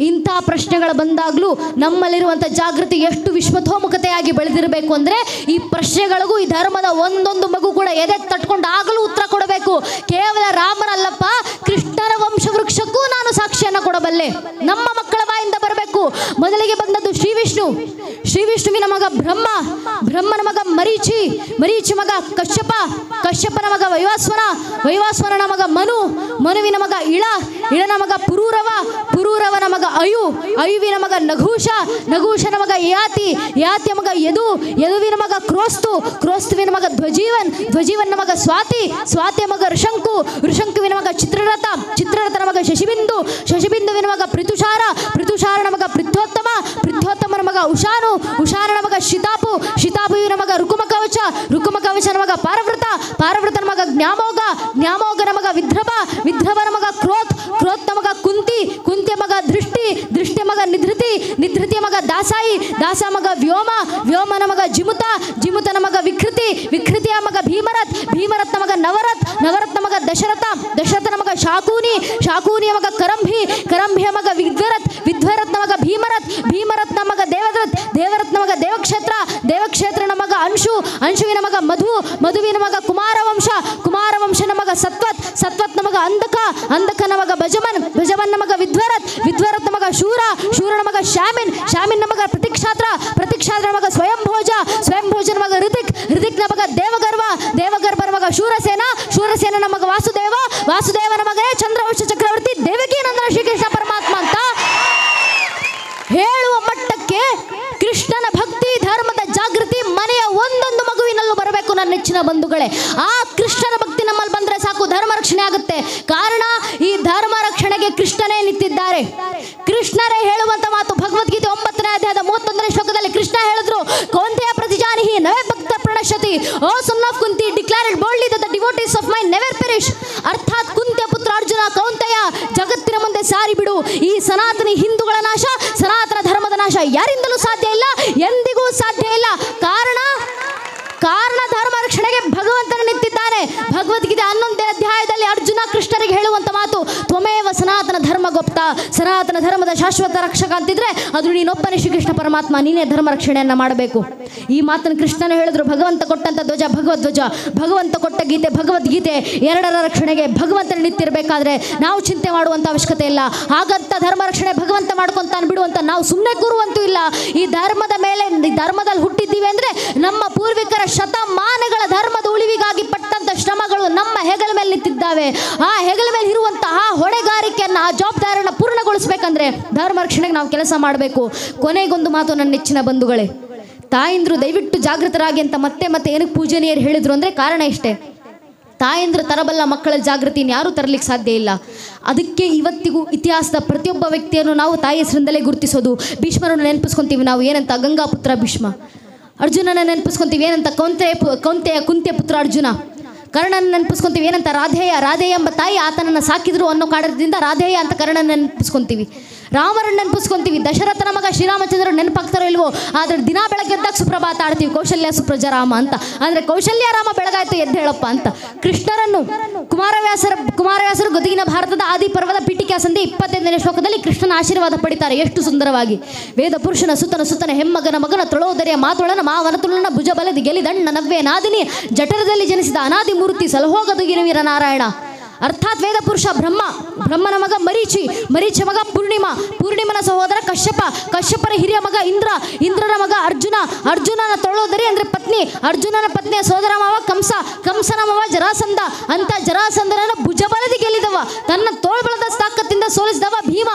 ಇಂಥ ಪ್ರಶ್ನೆಗಳು ಬಂದಾಗಲೂ ನಮ್ಮಲ್ಲಿರುವಂಥ ಜಾಗೃತಿ ಎಷ್ಟು ವಿಶ್ವತೋಮುಖತೆಯಾಗಿ ಬೆಳೆದಿರಬೇಕು ಅಂದರೆ, ಈ ಪ್ರಶ್ನೆಗಳಿಗೂ ಈ ಧರ್ಮದ ಒಂದೊಂದು ಮಗು ಕೂಡ ಎದೆ ತಟ್ಕೊಂಡು ಆಗಲೂ ಉತ್ತರ ಕೊಡಬೇಕು. ಕೇವಲ ರಾಮನಲ್ಲಪ್ಪ, ಕೃಷ್ಣನ ವಂಶವೃಕ್ಷಕ್ಕೂ ನಾನು ಸಾಕ್ಷಿಯನ್ನು ಕೊಡಬಲ್ಲೆ. ನಮ್ಮ ಮಕ್ಕಳ ಬಾಯಿಂದ ಬರಬೇಕು. ಮೊದಲಿಗೆ ಬಂದದ್ದು ಶ್ರೀ ವಿಷ್ಣು, ಶ್ರೀ ವಿಷ್ಣುವಿನ ಮಗ ಬ್ರಹ್ಮ, ಬ್ರಹ್ಮನ ಮಗ ಮರೀಚಿ, ಮರೀಚಿ ಮಗ ಕಶ್ಯಪ, ಕಶ್ಯಪನ ಮಗ ವೈವಾಸ್ವನ, ವೈವಾಸ್ವನನ ಮಗ ಮನು, ಮನುವಿನ ಮಗ ಇಳ, ಇಳನ ಮಗ ಪುರೂರವ, ಪುರೂರವನ ಮಗ ಅಯು, ಅಯುವಿನ ಮಗ ನಘೂಷ, ನಘೂಷನ ಮಗ ಯಾತಿ, ಯಾತಿಯ ಮಗ ಯದು, ಯದುವಿನ ಮಗ ಕ್ರೋಸ್ತು, ಕ್ರೋಸ್ತುವಿನ ಮಗ ಧ್ವಜೀವನ್, ಧ್ವಜೀವನ ಮಗ ಸ್ವಾತಿ, ಸ್ವಾತಿಯ ಮಗ ಋಷಂಕು, ಋಷಂಕುವಿನ ಮಗ ಚಿತ್ರರಥ, ಚಿತ್ರರಥನ ಮಗ ಶಶಿಬಿಂದು, ಶಶಿಬಿಂದುವಿನ ಮಗ ಪೃಥುಷಾರ, ಪೃಥುಷಾರನ ಮಗ ಪೃಥ್ವೋತ್ತಮ, ಪೃಥ್ವೋತ್ತಮನ ಮಗ ಉಷಾನು, ಉಷಾರನ ಮಗ ಶಿತಾಪು, ಶಿತಾಪುವಿನ ಮಗ ರುಕುಮಕವಚ, ರುಕುಮಕವಚನ ಮಗ ಪಾರವೃತ, ಪಾರವೃತನ ಮಗ ಜ್ಞಾಮೋಗ, ಜ್ಞಾಮೋಗನ ಮಗ ವಿಧ್ರಭ, ವಿಧ್ರಭನ ಮಗ ಕ್ರೋತ್, ಕ್ರೋತ್ನ ಮಗ ಕುಂತಿ, ಕುಂತಿಯ ಮಗ ದೃಷ್ಟಿ, ದೃಷ್ಟಿಯ ಮಗ ನಿಧೃತಿ, ನಿಧೃತಿಯ ಮಗ ದಾಸಾಯಿ, ದಾಸ ಮಗ ವ್ಯೋಮ, ವ್ಯೋಮನ ಮಗ ಜಿಮುತ, ಜಿಮುತನ ಮಗ ವಿಕೃತಿ, ವಿಕೃತಿಯ ಮಗ ಭೀಮರಥ್, ಭೀಮರಥನ ಮಗ ನವರಥ್, ನವರಥನ ಮಗ ದಶರಥ, ದಶರಥನ ಮಗ ಶಾಕೂನಿ, ಶಾಕೂನಿಯ ಮಗ ಕರಂಭಿ, ಕರಂಭಿಯ ಮಗ ವಿದ್ವರಥ್, ವಿದ್ವರಥನ ಮಗ ಭೀಮರಥ್, ಭೀಮರಥನ ಮಗ ದೇವರಥ್, ದೇವರಥನ ಮಗ ದೇವಕ್ಷೇತ್ರ, ದೇವಕ್ಷೇತ್ರನ ಮಗ ಅಂಶು, ಅಂಶುವಿನ ಮಗ ಮಧು, ಮಧುವಿನ ಮಗ ಕುಮಾರವಂಶ, ಕುಮಾರವಂಶನ ಮಗ ಸತ್ವತ್, ಸತ್ವತ್ನ ಮಗ ಅಂಧಕ, ಅಂಧಕನ ಮಗ ಭಜಮನ್, ಭಜಮನ್ನ ಮಗ ವಿದ್ವರಥ್, ವಿದ್ವರಥನ ಮಗ ಶೂರ, ಶೂರನ ಮಗ ಶಾಮಿನ್, ಶಾಮಿನ್ನ ಮಗ ಪ್ರತಿಕ್ಷಾತ್ರ, ಪ್ರತಿಕ್ಷಾತ್ರನ ಮಗ ಸ್ವಯಂಭೋಜ, ಸ್ವಯಂಭೋಜನ ಮಗ ಋತಿಕ್, ಋತಿಕ್ನ ಮಗ ದೇವಗರ್ವ, ದೇವಗರ್ಭನ ಮಗ ಶೂರಸೇನ, ಶೂರಸೇನನ ಮಗ ವಾಸುದೇವ, ವಾಸುದೇವನ ಮಗನೇ ಚಂದ್ರವಂಶ ಚಕ್ರವರ್ತಿ ದೇವಕಿ ನಂದನ ಶ್ರೀಕೃಷ್ಣ ಪರಮಾತ್ಮ ಅಂತ ಹೇಳುವ ಮಟ್ಟಕ್ಕೆ ಕೃಷ್ಣನ ಭಕ್ತಿ ಧರ್ಮದ ಜಾಗೃತಿ ಮನೆಯ ಒಂದೊಂದು ಮಗುವಿನಲ್ಲೂ ಬರಬೇಕು ನನ್ನ ನೆಚ್ಚಿನ ಬಂಧುಗಳೇ. ಆ ಕೃಷ್ಣನ ಭಕ್ತಿ ನಮ್ಮಲ್ಲಿ ಬಂದರೆ ಸಾಕು, ಧರ್ಮ ರಕ್ಷಣೆ ಆಗುತ್ತೆ. ಕಾರಣ ಈ ಧರ್ಮ ರಕ್ಷಣೆಗೆ ಕೃಷ್ಣನೇ ನಿಂತಿದ್ದಾರೆ. ಕೃಷ್ಣರೇ ಹೇಳುವಂತ ಮಾತು ಭಗವದ್ಗೀತೆ 9ನೇ ಅಧ್ಯಾಯದ 31ನೇ ಶ್ಲೋಕದಲ್ಲಿ ಕೃಷ್ಣ ಹೇಳಿದ್ರು, ಕೌಂತೆಯ ಪ್ರತಿಜಾನಿಹಿ ನವೇ ಭಕ್ತ ಪ್ರಣಶ್ಯತಿ, O son of Kunti, declared boldly that the devotees of mind never perish. ಅರ್ಥಾತ್ ಕುಂತಿಯ ಪುತ್ರ ಅರ್ಜುನ, ಕೌಂತೆಯ ಜಗತ್ತಿನ ಮುಂದೆ ಸಾರಿ ಬಿಡು, ಈ ಸನಾತನಿ ಹಿಂದೂಗಳ ನಾಶ, ಸನಾತನ ಧರ್ಮದ ನಾಶ ಯಾರಿಂದಲೂ ಸಾಧ್ಯ ಇಲ್ಲ, ಎಂದಿಗೂ ಸಾಧ್ಯ ಇಲ್ಲ. ಕಾರಣ ಧರ್ಮ ರಕ್ಷಣೆಗೆ ಭಗವಂತನ ನಿಂತಿದ್ದಾನೆ. ಭಗವದ್ಗೀತೆ 11ನೇ ಅಧ್ಯಾಯದಲ್ಲಿ ಅರ್ಜುನ ಕೃಷ್ಣರಿಗೆ ಹೇಳುವಂತ ಮಾತು, ತ್ವಮೇವ ಸನಾತನ ಧರ್ಮ ಗುಪ್ತ, ಸನಾತನ ಧರ್ಮದ ಶಾಶ್ವತ ರಕ್ಷಕ ಅಂತಿದ್ರೆ ಅದು ನೀನೊಬ್ಬನೇ ಶ್ರೀಕೃಷ್ಣ ಪರಮಾತ್ಮ, ನೀನೇ ಧರ್ಮ ರಕ್ಷಣೆಯನ್ನ ಮಾಡಬೇಕು. ಈ ಮಾತನ್ನು ಕೃಷ್ಣನೇ ಹೇಳಿದ್ರು. ಭಗವಂತ ಕೊಟ್ಟಂತ ಧ್ವಜ ಭಗವದ್ಧ್ವಜ, ಭಗವಂತ ಕೊಟ್ಟ ಗೀತೆ ಭಗವದ್ಗೀತೆ, ಎರಡರ ರಕ್ಷಣೆಗೆ ಭಗವಂತನ ನಿಂತಿರಬೇಕಾದ್ರೆ ನಾವು ಚಿಂತೆ ಮಾಡುವಂತ ಅವಶ್ಯಕತೆ ಇಲ್ಲ. ಹಾಗಂತ ಧರ್ಮ ರಕ್ಷಣೆ ಭಗವಂತ ಮಾಡ್ಕೊಂತ ಬಿಡುವಂತ ನಾವು ಸುಮ್ಮನೆ ಕೂರುವಂತೂ ಇಲ್ಲ. ಈ ಧರ್ಮದ ಮೇಲೆ, ಈ ಧರ್ಮದಲ್ಲಿ ಹುಟ್ಟಿದ್ದೀವಿ ಅಂದ್ರೆ ನಮ್ಮ ಪೂರ್ವಿಕರ ಶತಮಾನಗಳ ಧರ್ಮದ ಉಳಿವಿಗಾಗಿ ಪಟ್ಟಂತ ಶ್ರಮಗಳು ನಮ್ಮ ಹೆಗಲ ಮೇಲೆ ನಿಂತಿದ್ದಾವೆ. ಆ ಹೆಗಲ ಮೇಲೆ ಇರುವಂತಹ ಹೊಣೆಗಾರಿಕೆಯನ್ನ, ಆ ಜವಾಬ್ದಾರಿಯನ್ನ ಪೂರ್ಣಗೊಳಿಸಬೇಕಂದ್ರೆ ಧರ್ಮ ರಕ್ಷಣೆಗೆ ನಾವು ಕೆಲಸ ಮಾಡಬೇಕು. ಕೊನೆಗೊಂದು ಮಾತು ನನ್ನ ನೆಚ್ಚಿನ ಬಂಧುಗಳೇ, ತಾಯಿಂದ್ರು ದಯವಿಟ್ಟು ಜಾಗೃತರಾಗಿ ಅಂತ ಮತ್ತೆ ಏನಕ್ಕೆ ಪೂಜನೀಯರು ಹೇಳಿದ್ರು ಅಂದರೆ ಕಾರಣ ಇಷ್ಟೇ. ತಾಯಂದ್ರೆ ತರಬಲ್ಲ ಮಕ್ಕಳ ಜಾಗೃತಿ ಯಾರೂ ತರಲಿಕ್ಕೆ ಸಾಧ್ಯ ಇಲ್ಲ. ಅದಕ್ಕೆ ಇವತ್ತಿಗೂ ಇತಿಹಾಸದ ಪ್ರತಿಯೊಬ್ಬ ವ್ಯಕ್ತಿಯನ್ನು ನಾವು ತಾಯಿ ಹೆಸರಿಂದಲೇ ಗುರುತಿಸೋದು. ಭೀಷ್ಮರನ್ನು ನೆನಪಿಸ್ಕೊತೀವಿ ನಾವು ಏನಂತ, ಗಂಗಾಪುತ್ರ ಭೀಷ್ಮ. ಅರ್ಜುನನ ನೆನಪಿಸ್ಕೊತೀವಿ ಏನಂತ, ಕುಂತಿಯ ಪುತ್ರ ಅರ್ಜುನ. ಕರ್ಣನ ನೆನಪಿಸ್ಕೊತೀವಿ ಏನಂತ, ರಾಧೇಯ ಎಂಬ ತಾಯಿ ಆತನನ್ನು ಸಾಕಿದ್ರು ಅನ್ನೋ ಕಾರಣದಿಂದ ರಾಧೇಯ ಅಂತ ಕರ್ಣನ ನೆನಪಿಸ್ಕೊತೀವಿ. ರಾಮರನ್ನು ನೆನಪಿಸ್ಕೊತೀವಿ. ದಶರಥನ ಮಗ ಶ್ರೀರಾಮಚಂದ್ರ ನೆನಪಾಗ್ತಾರೋ ಇಲ್ವೋ, ಆದರೆ ದಿನ ಬೆಳಗ್ಗೆದ್ದಾಗ ಸುಪ್ರಭಾತ ಆಡ್ತೀವಿ, ಕೌಶಲ್ಯ ಸುಪ್ರಜ ರಾಮ ಅಂತ. ಅಂದರೆ ಕೌಶಲ್ಯ ರಾಮ ಬೆಳಗಾಯ್ತು ಎದ್ದು ಹೇಳಪ್ಪ ಅಂತ. ಕೃಷ್ಣರನ್ನು ಕುಮಾರವ್ಯಾಸರು ಗದುಗಿನ ಭಾರತದ ಆದಿ ಪರ್ವದ ಪೀಠಿಕಾ ಸಂಧಿ 25ನೇ ಶ್ಲೋಕದಲ್ಲಿ ಕೃಷ್ಣನ ಆಶೀರ್ವಾದ ಪಡಿತಾರೆ ಎಷ್ಟು ಸುಂದರವಾಗಿ. ವೇದ ಪುರುಷನ ಸುತನ ಹೆಮ್ಮಗನ ತೊಳೋದರಿಯ ಮಾತೊಳನ ಮಾವನತುಳನ ಭುಜ ಬಲದಿ ಗೆಲಿದಣ್ಣ ನವ್ಯ ನಾದಿನಿ ಜಠರದಲ್ಲಿ ಜನಿಸಿದ ಅನಾದಿ ಮೂರ್ತಿ ಸಲಹೋಗದುಗಿನ ವೀರ ನಾರಾಯಣ. ಅರ್ಥಾತ್ ವೇದ ಪುರುಷ ಬ್ರಹ್ಮನ ಮಗ ಮರೀಚ ಮಗ ಪೂರ್ಣಿಮನ ಸಹೋದರ ಕಶ್ಯಪರ ಹಿರಿಯ ಮಗ ಇಂದ್ರನ ಮಗ ಅರ್ಜುನನ ತೊಳೋದರಿ ಅಂದರೆ ಪತ್ನಿ, ಅರ್ಜುನನ ಪತ್ನಿಯ ಸೋದರ ಮಾವ ಕಂಸನ ಮಾವ ಜರಾಸಂಧ ಅಂತ ಜರಾಸಂಧನನ್ನು ಭುಜಬಲದಿ ಗೆಲ್ಲಿದವ, ತನ್ನ ತೋಳ್ಬಲದ ತಾಕತ್ತಿಂದ ಸೋಲಿಸಿದವ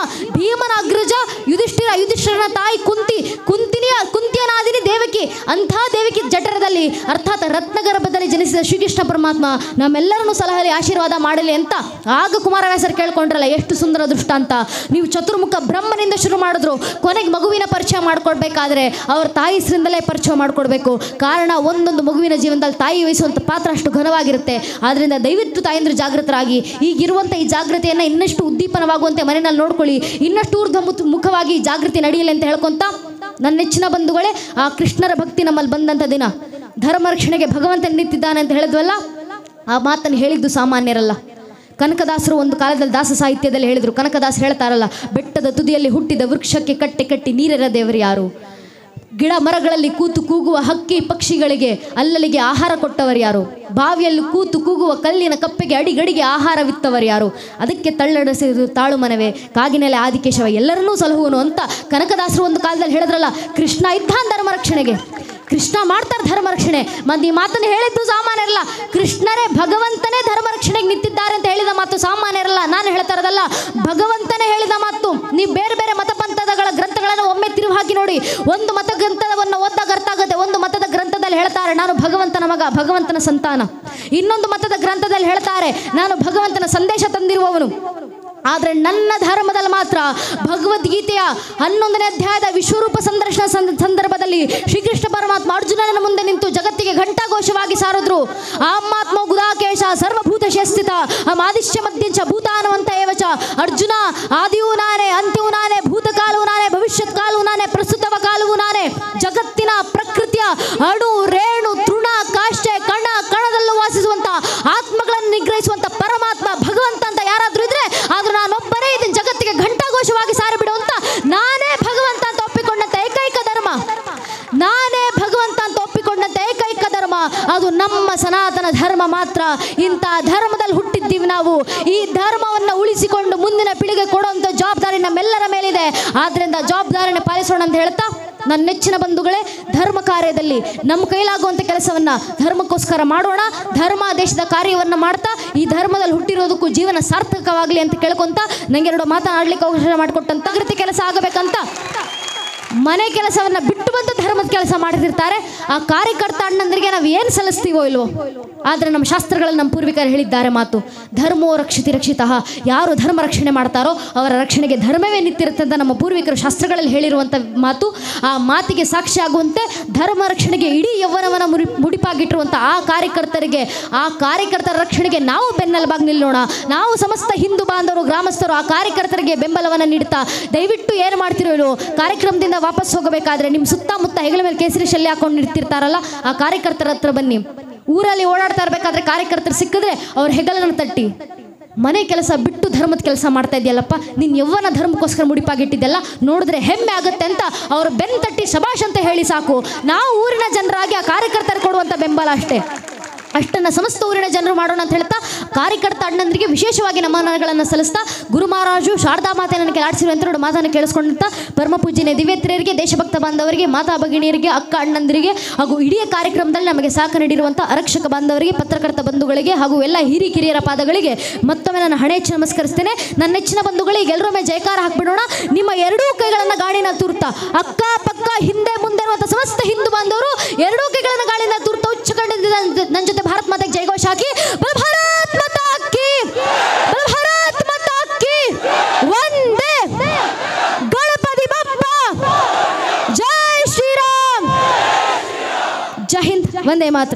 ಭೀಮನ ಅಗ್ರಜ ಯುಧಿಷ್ಠಿರನ ತಾಯಿ ಕುಂತಿಯ ನಾದಿನಿ ದೇವಕಿ. ಅಂಥ ದೇವಕಿ ಜಠರದಲ್ಲಿ ಅರ್ಥಾತ್ ರತ್ನಗರ್ಭದಲ್ಲಿ ಜನಿಸಿದ ಶ್ರೀಕೃಷ್ಣ ಪರಮಾತ್ಮ ನಮ್ಮೆಲ್ಲರನ್ನು ಸಲಹಲಿ ಆಶೀರ್ವಾದ ಮಾಡಲಿ ಅಂತ ಆಗ ಕುಮಾರವ್ಯಾಸರು ಕೇಳ್ಕೊಂಡ್ರಲ್ಲ, ಎಷ್ಟು ಸುಂದರ ದೃಷ್ಟಾಂತ. ನೀವು ಚತುರ್ಮುಖ ಬ್ರಹ್ಮನಿಂದ ಶುರು ಮಾಡಿದ್ರು, ಕೊನೆಗೆ ಮಗುವಿನ ಪರಿಚಯ ಮಾಡ್ಕೊಡ್ಬೇಕಾದ್ರೆ ಅವ್ರ ತಾಯಿ ಹೆಸರಿಂದಲೇ ಪರಿಚಯ ಮಾಡ್ಕೊಡ್ಬೇಕು. ಕಾರಣ ಒಂದೊಂದು ಮಗುವಿನ ಜೀವನದಲ್ಲಿ ತಾಯಿ ವಹಿಸುವಂಥ ಪಾತ್ರ ಅಷ್ಟು ಘನವಾಗಿರುತ್ತೆ. ಆದ್ದರಿಂದ ದಯವಿಟ್ಟು ತಾಯಂದ್ರು ಜಾಗೃತರಾಗಿ, ಈಗಿರುವಂಥ ಈ ಜಾಗೃತಿಯನ್ನು ಇನ್ನಷ್ಟು ಉದ್ದೀಪನವಾಗುವಂತೆ ಮನೆಯಲ್ಲಿ ನೋಡ್ಕೊಳ್ಳಿ, ಇನ್ನಷ್ಟು ಊರ್ಧ್ವ ಮುಖವಾಗಿ ಜಾಗೃತಿ ನಡೆಯಲಿ ಅಂತ ಹೇಳ್ಕೊಂತ, ನನ್ನ ನೆಚ್ಚಿನ ಬಂಧುಗಳೇ, ಆ ಕೃಷ್ಣರ ಭಕ್ತಿ ನಮ್ಮಲ್ಲಿ ಬಂದಂಥ ದಿನ, ಧರ್ಮ ರಕ್ಷಣೆಗೆ ಭಗವಂತ ನಿಂತಿದ್ದಾನೆ ಅಂತ ಹೇಳಿದ್ವಲ್ಲ, ಆ ಮಾತನ್ನು ಹೇಳಿದ್ದು ಸಾಮಾನ್ಯರಲ್ಲ. ಕನಕದಾಸರು ಒಂದು ಕಾಲದಲ್ಲಿ ದಾಸ ಸಾಹಿತ್ಯದಲ್ಲಿ ಹೇಳಿದರು. ಕನಕದಾಸರು ಹೇಳ್ತಾರಲ್ಲ, ಬೆಟ್ಟದ ತುದಿಯಲ್ಲಿ ಹುಟ್ಟಿದ ವೃಕ್ಷಕ್ಕೆ ಕಟ್ಟಿ ನೀರೆರ ದೇವರು ಯಾರು, ಗಿಡ ಮರಗಳಲ್ಲಿ ಕೂತು ಕೂಗುವ ಹಕ್ಕಿ ಪಕ್ಷಿಗಳಿಗೆ ಅಲ್ಲಲಿಗೆ ಆಹಾರ ಕೊಟ್ಟವರು ಯಾರು, ಬಾವಿಯಲ್ಲಿ ಕೂತು ಕೂಗುವ ಕಲ್ಲಿನ ಕಪ್ಪೆಗೆ ಅಡಿಗಡಿಗೆ ಆಹಾರವಿತ್ತವರು ಯಾರು, ಅದಕ್ಕೆ ತಳ್ಳಡಸಿದು ತಾಳು ಮನವೇ ಕಾಗಿನೆಲೆ ಆದಿಕೇಶವ ಎಲ್ಲರನ್ನೂ ಸಲಹುವನು ಅಂತ ಕನಕದಾಸರು ಒಂದು ಕಾಲದಲ್ಲಿ ಹೇಳಿದ್ರಲ್ಲ. ಕೃಷ್ಣ ಇದ್ದಾನ ಧರ್ಮ ರಕ್ಷಣೆಗೆ, ಕೃಷ್ಣ ಮಾಡ್ತಾರೆ ಧರ್ಮ ರಕ್ಷಣೆ. ಮತ್ತು ಈ ಮಾತನ್ನು ಹೇಳಿದ್ದು ಸಾಮಾನ್ಯರಲ್ಲ, ಕೃಷ್ಣರೇ ಭಗವಂತನೇ ಧರ್ಮ ರಕ್ಷಣೆಗೆ ನಿಂತಿದ್ದಾರೆ ಅಂತ ಹೇಳಿದ ಮಾತು ಸಾಮಾನ್ಯರಲ್ಲ. ನಾನು ಹೇಳ್ತಾ ಇರೋದಲ್ಲ, ಭಗವಂತನೇ ಹೇಳಿದ ಮಾತು. ನೀವು ಬೇರೆ ಬೇರೆ ಮತಪಂಥಗಳ ಗ್ರಂಥಗಳನ್ನು ಒಮ್ಮೆ ತಿರುವು ಹಾಕಿ ನೋಡಿ. ಒಂದು ಮತ ಗ್ರಂಥವನ್ನು ಓದಿದಾಗ ಅರ್ಥ ಆಗುತ್ತೆ. ಒಂದು ಮತದ ಗ್ರಂಥದಲ್ಲಿ ಹೇಳ್ತಾರೆ ನಾನು ಭಗವಂತನ ಮಗ, ಭಗವಂತನ ಸಂತಾನ. ಇನ್ನೊಂದು ಮತದ ಗ್ರಂಥದಲ್ಲಿ ಹೇಳ್ತಾರೆ ನಾನು ಭಗವಂತನ ಸಂದೇಶ ತಂದಿರುವವನು. ಆದರೆ ನನ್ನ ಧರ್ಮದಲ್ಲಿ ಮಾತ್ರ ಭಗವದ್ಗೀತೆಯ 11ನೇ ಅಧ್ಯಾಯದ ವಿಶ್ವರೂಪ ಸಂದರ್ಶನ ಸಂದರ್ಭದಲ್ಲಿ ಶ್ರೀಕೃಷ್ಣ ಪರಮಾತ್ಮ ಅರ್ಜುನನ ಮುಂದೆ ನಿಂತು ಜಗತ್ತಿಗೆ ಘಂಟಾಘೋಷವಾಗಿ ಸಾರಿದ್ರು. ಆತ್ಮ ಗುದಾಕೇಶ ಸರ್ವಭೂತ ಶಸ್ಥಿತ ಆದಿಶ್ಯ ಮಧ್ಯಂಚ ಭೂತಾನವಂತ ಏವಚ. ಅರ್ಜುನ, ಆದಿಯೂ ನಾನೇ, ಅಂತ್ಯವೂ ನಾನೇ, ಭೂತಕಾಲವೂ ನಾನೇ, ಭವಿಷ್ಯತ್ ಕಾಲವೂ ನಾನೇ, ಪ್ರಸ್ತುತವ ಕಾಲವೂ ನಾನೇ. ಜಗತ್ತಿನ ಪ್ರಕೃತಿಯ ಅಣು ರೇಣು ತೃಣ ಕಾಷ್ಟೆ ಕಣದಲ್ಲೂ ವಾಸಿಸುವಂತ ಆತ್ಮಗಳನ್ನು ನಿಗ್ರಹಿಸುವಂತ ಪರಮಾತ್ಮ ಭಗವಂತ ಅಂತ ಯಾರಾದ್ರೂ ಇದ್ರೆ ಆದ್ರೂ ನಾನೊಬ್ಬನೇ ಇದನ್ನು ಜಗತ್ತಿಗೆ ಘಂಟಾಘೋಷವಾಗಿ ಸಾರಿಬಿಡುವಂತ ನಾನೇ ಭಗವಂತ ಅಂತ ಒಪ್ಪಿಕೊಂಡಂತ ಏಕೈಕ ಧರ್ಮ, ನಾನೇ ಭಗವಂತ ಅಂತ ಒಪ್ಪಿಕೊಂಡಂತ ಏಕೈಕ ಧರ್ಮ ಅದು ನಮ್ಮ ಸನಾತನ ಧರ್ಮ ಮಾತ್ರ. ಇಂಥ ಧರ್ಮದಲ್ಲಿ ಹುಟ್ಟಿದ್ದೀವಿ ನಾವು. ಈ ಧರ್ಮವನ್ನು ಉಳಿಸಿಕೊಂಡು ಮುಂದಿನ ಪೀಳಿಗೆ ಕೊಡುವಂಥ ಜವಾಬ್ದಾರಿ ನಮ್ಮೆಲ್ಲರ ಮೇಲಿದೆ. ಆದ್ರಿಂದ ಜವಾಬ್ದಾರಿನ ಪಾಲಿಸೋಣ ಅಂತ ಹೇಳ್ತಾ, ನನ್ನ ನೆಚ್ಚಿನ ಬಂಧುಗಳೇ, ಧರ್ಮ ಕಾರ್ಯದಲ್ಲಿ ನಮ್ಮ ಕೈಲಾಗುವಂಥ ಕೆಲಸವನ್ನು ಧರ್ಮಕ್ಕೋಸ್ಕರ ಮಾಡೋಣ. ಧರ್ಮ ದೇಶದ ಕಾರ್ಯವನ್ನು ಮಾಡ್ತಾ ಈ ಧರ್ಮದಲ್ಲಿ ಹುಟ್ಟಿರೋದಕ್ಕೂ ಜೀವನ ಸಾರ್ಥಕವಾಗಲಿ ಅಂತ ಕೇಳ್ಕೊಂತ, ನನಗೆ ಎರಡು ಮಾತನಾಡಲಿಕ್ಕೆ ಅವಕಾಶ ಮಾಡಿಕೊಟ್ಟಂತ ಜಾಗೃತಿ ಕೆಲಸ ಆಗಬೇಕಂತ ಮನೆ ಕೆಲಸವನ್ನು ಬಿಟ್ಟು ಬಂದು ಧರ್ಮದ ಕೆಲಸ ಮಾಡ್ತಿರ್ತಾರೆ. ಆ ಕಾರ್ಯಕರ್ತ ಅಣ್ಣಂದ್ರಿಗೆ ನಾವು ಏನು ಸಲ್ಲಿಸ್ತೀವೋ ಇಲ್ವೋ, ಆದರೆ ನಮ್ಮ ಶಾಸ್ತ್ರಗಳಲ್ಲಿ ನಮ್ಮ ಪೂರ್ವಿಕರು ಹೇಳಿದ್ದಾರೆ ಮಾತು, ಧರ್ಮೋ ರಕ್ಷಿತಃ. ಯಾರು ಧರ್ಮ ರಕ್ಷಣೆ ಮಾಡ್ತಾರೋ ಅವರ ರಕ್ಷಣೆಗೆ ಧರ್ಮವೇ ನಿಂತಿರುತ್ತೆ ಅಂತ ನಮ್ಮ ಪೂರ್ವಿಕರು ಶಾಸ್ತ್ರಗಳಲ್ಲಿ ಹೇಳಿರುವಂಥ ಮಾತು. ಆ ಮಾತಿಗೆ ಸಾಕ್ಷಿ ಆಗುವಂತೆ ಧರ್ಮ ರಕ್ಷಣೆಗೆ ಇಡೀ ಯೌವನವನ್ನು ಮುಡಿಪಾಗಿಟ್ಟಿರುವಂಥ ಆ ಕಾರ್ಯಕರ್ತರ ರಕ್ಷಣೆಗೆ ನಾವು ಬೆನ್ನೆಲುಬಾಗಿ ನಿಲ್ಲೋಣ. ನಾವು ಸಮಸ್ತ ಹಿಂದೂ ಬಾಂಧವರು ಗ್ರಾಮಸ್ಥರು ಆ ಕಾರ್ಯಕರ್ತರಿಗೆ ಬೆಂಬಲವನ್ನು ನೀಡ್ತಾ, ದಯವಿಟ್ಟು ಏನು ಮಾಡ್ತಿರೋ ಇಲ್ಲೋ, ಕಾರ್ಯಕ್ರಮದಿಂದ ವಾಪಸ್ ಹೋಗಬೇಕಾದ್ರೆ ನಿಮ್ಮ ಸುತ್ತಮುತ್ತ ಹೆಗಲ ಮೇಲೆ ಕೇಸರಿ ಶಲ್ಯ ಹಾಕೊಂಡು ನಿಡ್ತಿರ್ತಾರಲ್ಲ, ಆ ಕಾರ್ಯಕರ್ತರ ಹತ್ರ ಬನ್ನಿ. ಊರಲ್ಲಿ ಓಡಾಡ್ತಾ ಇರಬೇಕಾದ್ರೆ ಕಾರ್ಯಕರ್ತರು ಸಿಕ್ಕಿದ್ರೆ ಅವ್ರ ಹೆಗಲನ್ನು ತಟ್ಟಿ, ಮನೆ ಕೆಲಸ ಬಿಟ್ಟು ಧರ್ಮದ ಕೆಲಸ ಮಾಡ್ತಾ ಇದೆಯಲ್ಲಪ್ಪ, ನೀನು ಯವ್ವನ ಧರ್ಮಕ್ಕೋಸ್ಕರ ಮುಡಿಪಾಗಿಟ್ಟಿದ್ದೆಲ್ಲ ನೋಡಿದ್ರೆ ಹೆಮ್ಮೆ ಆಗುತ್ತೆ ಅಂತ ಅವ್ರ ಬೆನ್ನು ತಟ್ಟಿ ಶಬಾಷ್ ಅಂತ ಹೇಳಿ ಸಾಕು. ನಾವು ಊರಿನ ಜನರಾಗಿ ಆ ಕಾರ್ಯಕರ್ತರು ಕೊಡುವಂಥ ಬೆಂಬಲ ಅಷ್ಟನ್ನು ಸಮಸ್ತ ಊರಿನ ಜನರು ಮಾಡೋಣ ಅಂತ ಹೇಳ್ತಾ, ಕಾರ್ಯಕರ್ತ ಅಣ್ಣಂದರಿಗೆ ವಿಶೇಷವಾಗಿ ನಮನಗಳನ್ನು ಸಲ್ಲಿಸ್ತಾ, ಗುರು ಮಹಾರಾಜು ಶಾರದಾ ಮಾತೆ ನನಗೆ ಆಡಿಸಿರುವಂಥ ಎರಡು ಮಾತನ್ನು ಕೇಳಿಸ್ಕೊಂಡಂಥ ಪರಮ ಪೂಜ್ಯನೇ ದಿವ್ಯತ್ರಿಯರಿಗೆ, ದೇಶಭಕ್ತ ಬಾಂಧವರಿಗೆ, ಮಾತಾ ಭಗಿಣಿಯರಿಗೆ, ಅಕ್ಕ ಅಣ್ಣಂದರಿಗೆ ಹಾಗೂ ಇಡೀ ಕಾರ್ಯಕ್ರಮದಲ್ಲಿ ನಮಗೆ ಸಾಕ ನೀಡಿರುವಂಥ ಆರಕ್ಷಕ ಬಾಂಧವರಿಗೆ, ಪತ್ರಕರ್ತ ಬಂಧುಗಳಿಗೆ ಹಾಗೂ ಎಲ್ಲ ಹಿರಿಕಿರಿಯರ ಪಾದಗಳಿಗೆ ಮತ್ತೊಮ್ಮೆ ನಾನು ಹಣೆ ಹೆಚ್ಚು ನಮಸ್ಕರಿಸ್ತೇನೆ. ನನ್ನ ನೆಚ್ಚಿನ ಬಂಧುಗಳಿಗೆ ಎಲ್ಲರೊಮ್ಮೆ ಜಯಕಾರ ಹಾಕ್ಬಿಡೋಣ. ನಿಮ್ಮ ಎರಡೂ ಕೈಗಳನ್ನು ಗಾಳಿನ ತೂರ್ತಾ, ಅಕ್ಕ ಪಕ್ಕ ಹಿಂದೆ ಮುಂದೆ ಇರುವಂಥ ಸಮಸ್ತ ಹಿಂದೂ ಬಾಂಧವರು ಎರಡೂ ಕೈಗಳನ್ನು ಗಾಳಿನ ತೂರ್ತಾ ಉಚ್ಚ ಕಂಡಿದ್ದ ನನ್ನ ಜೊತೆ ಭಾರತ್ ಮಾತೆಗೆ ಜಯಘೋಷ ಹಾಕಿ, ವಂದೇ ಮಾತರಂ.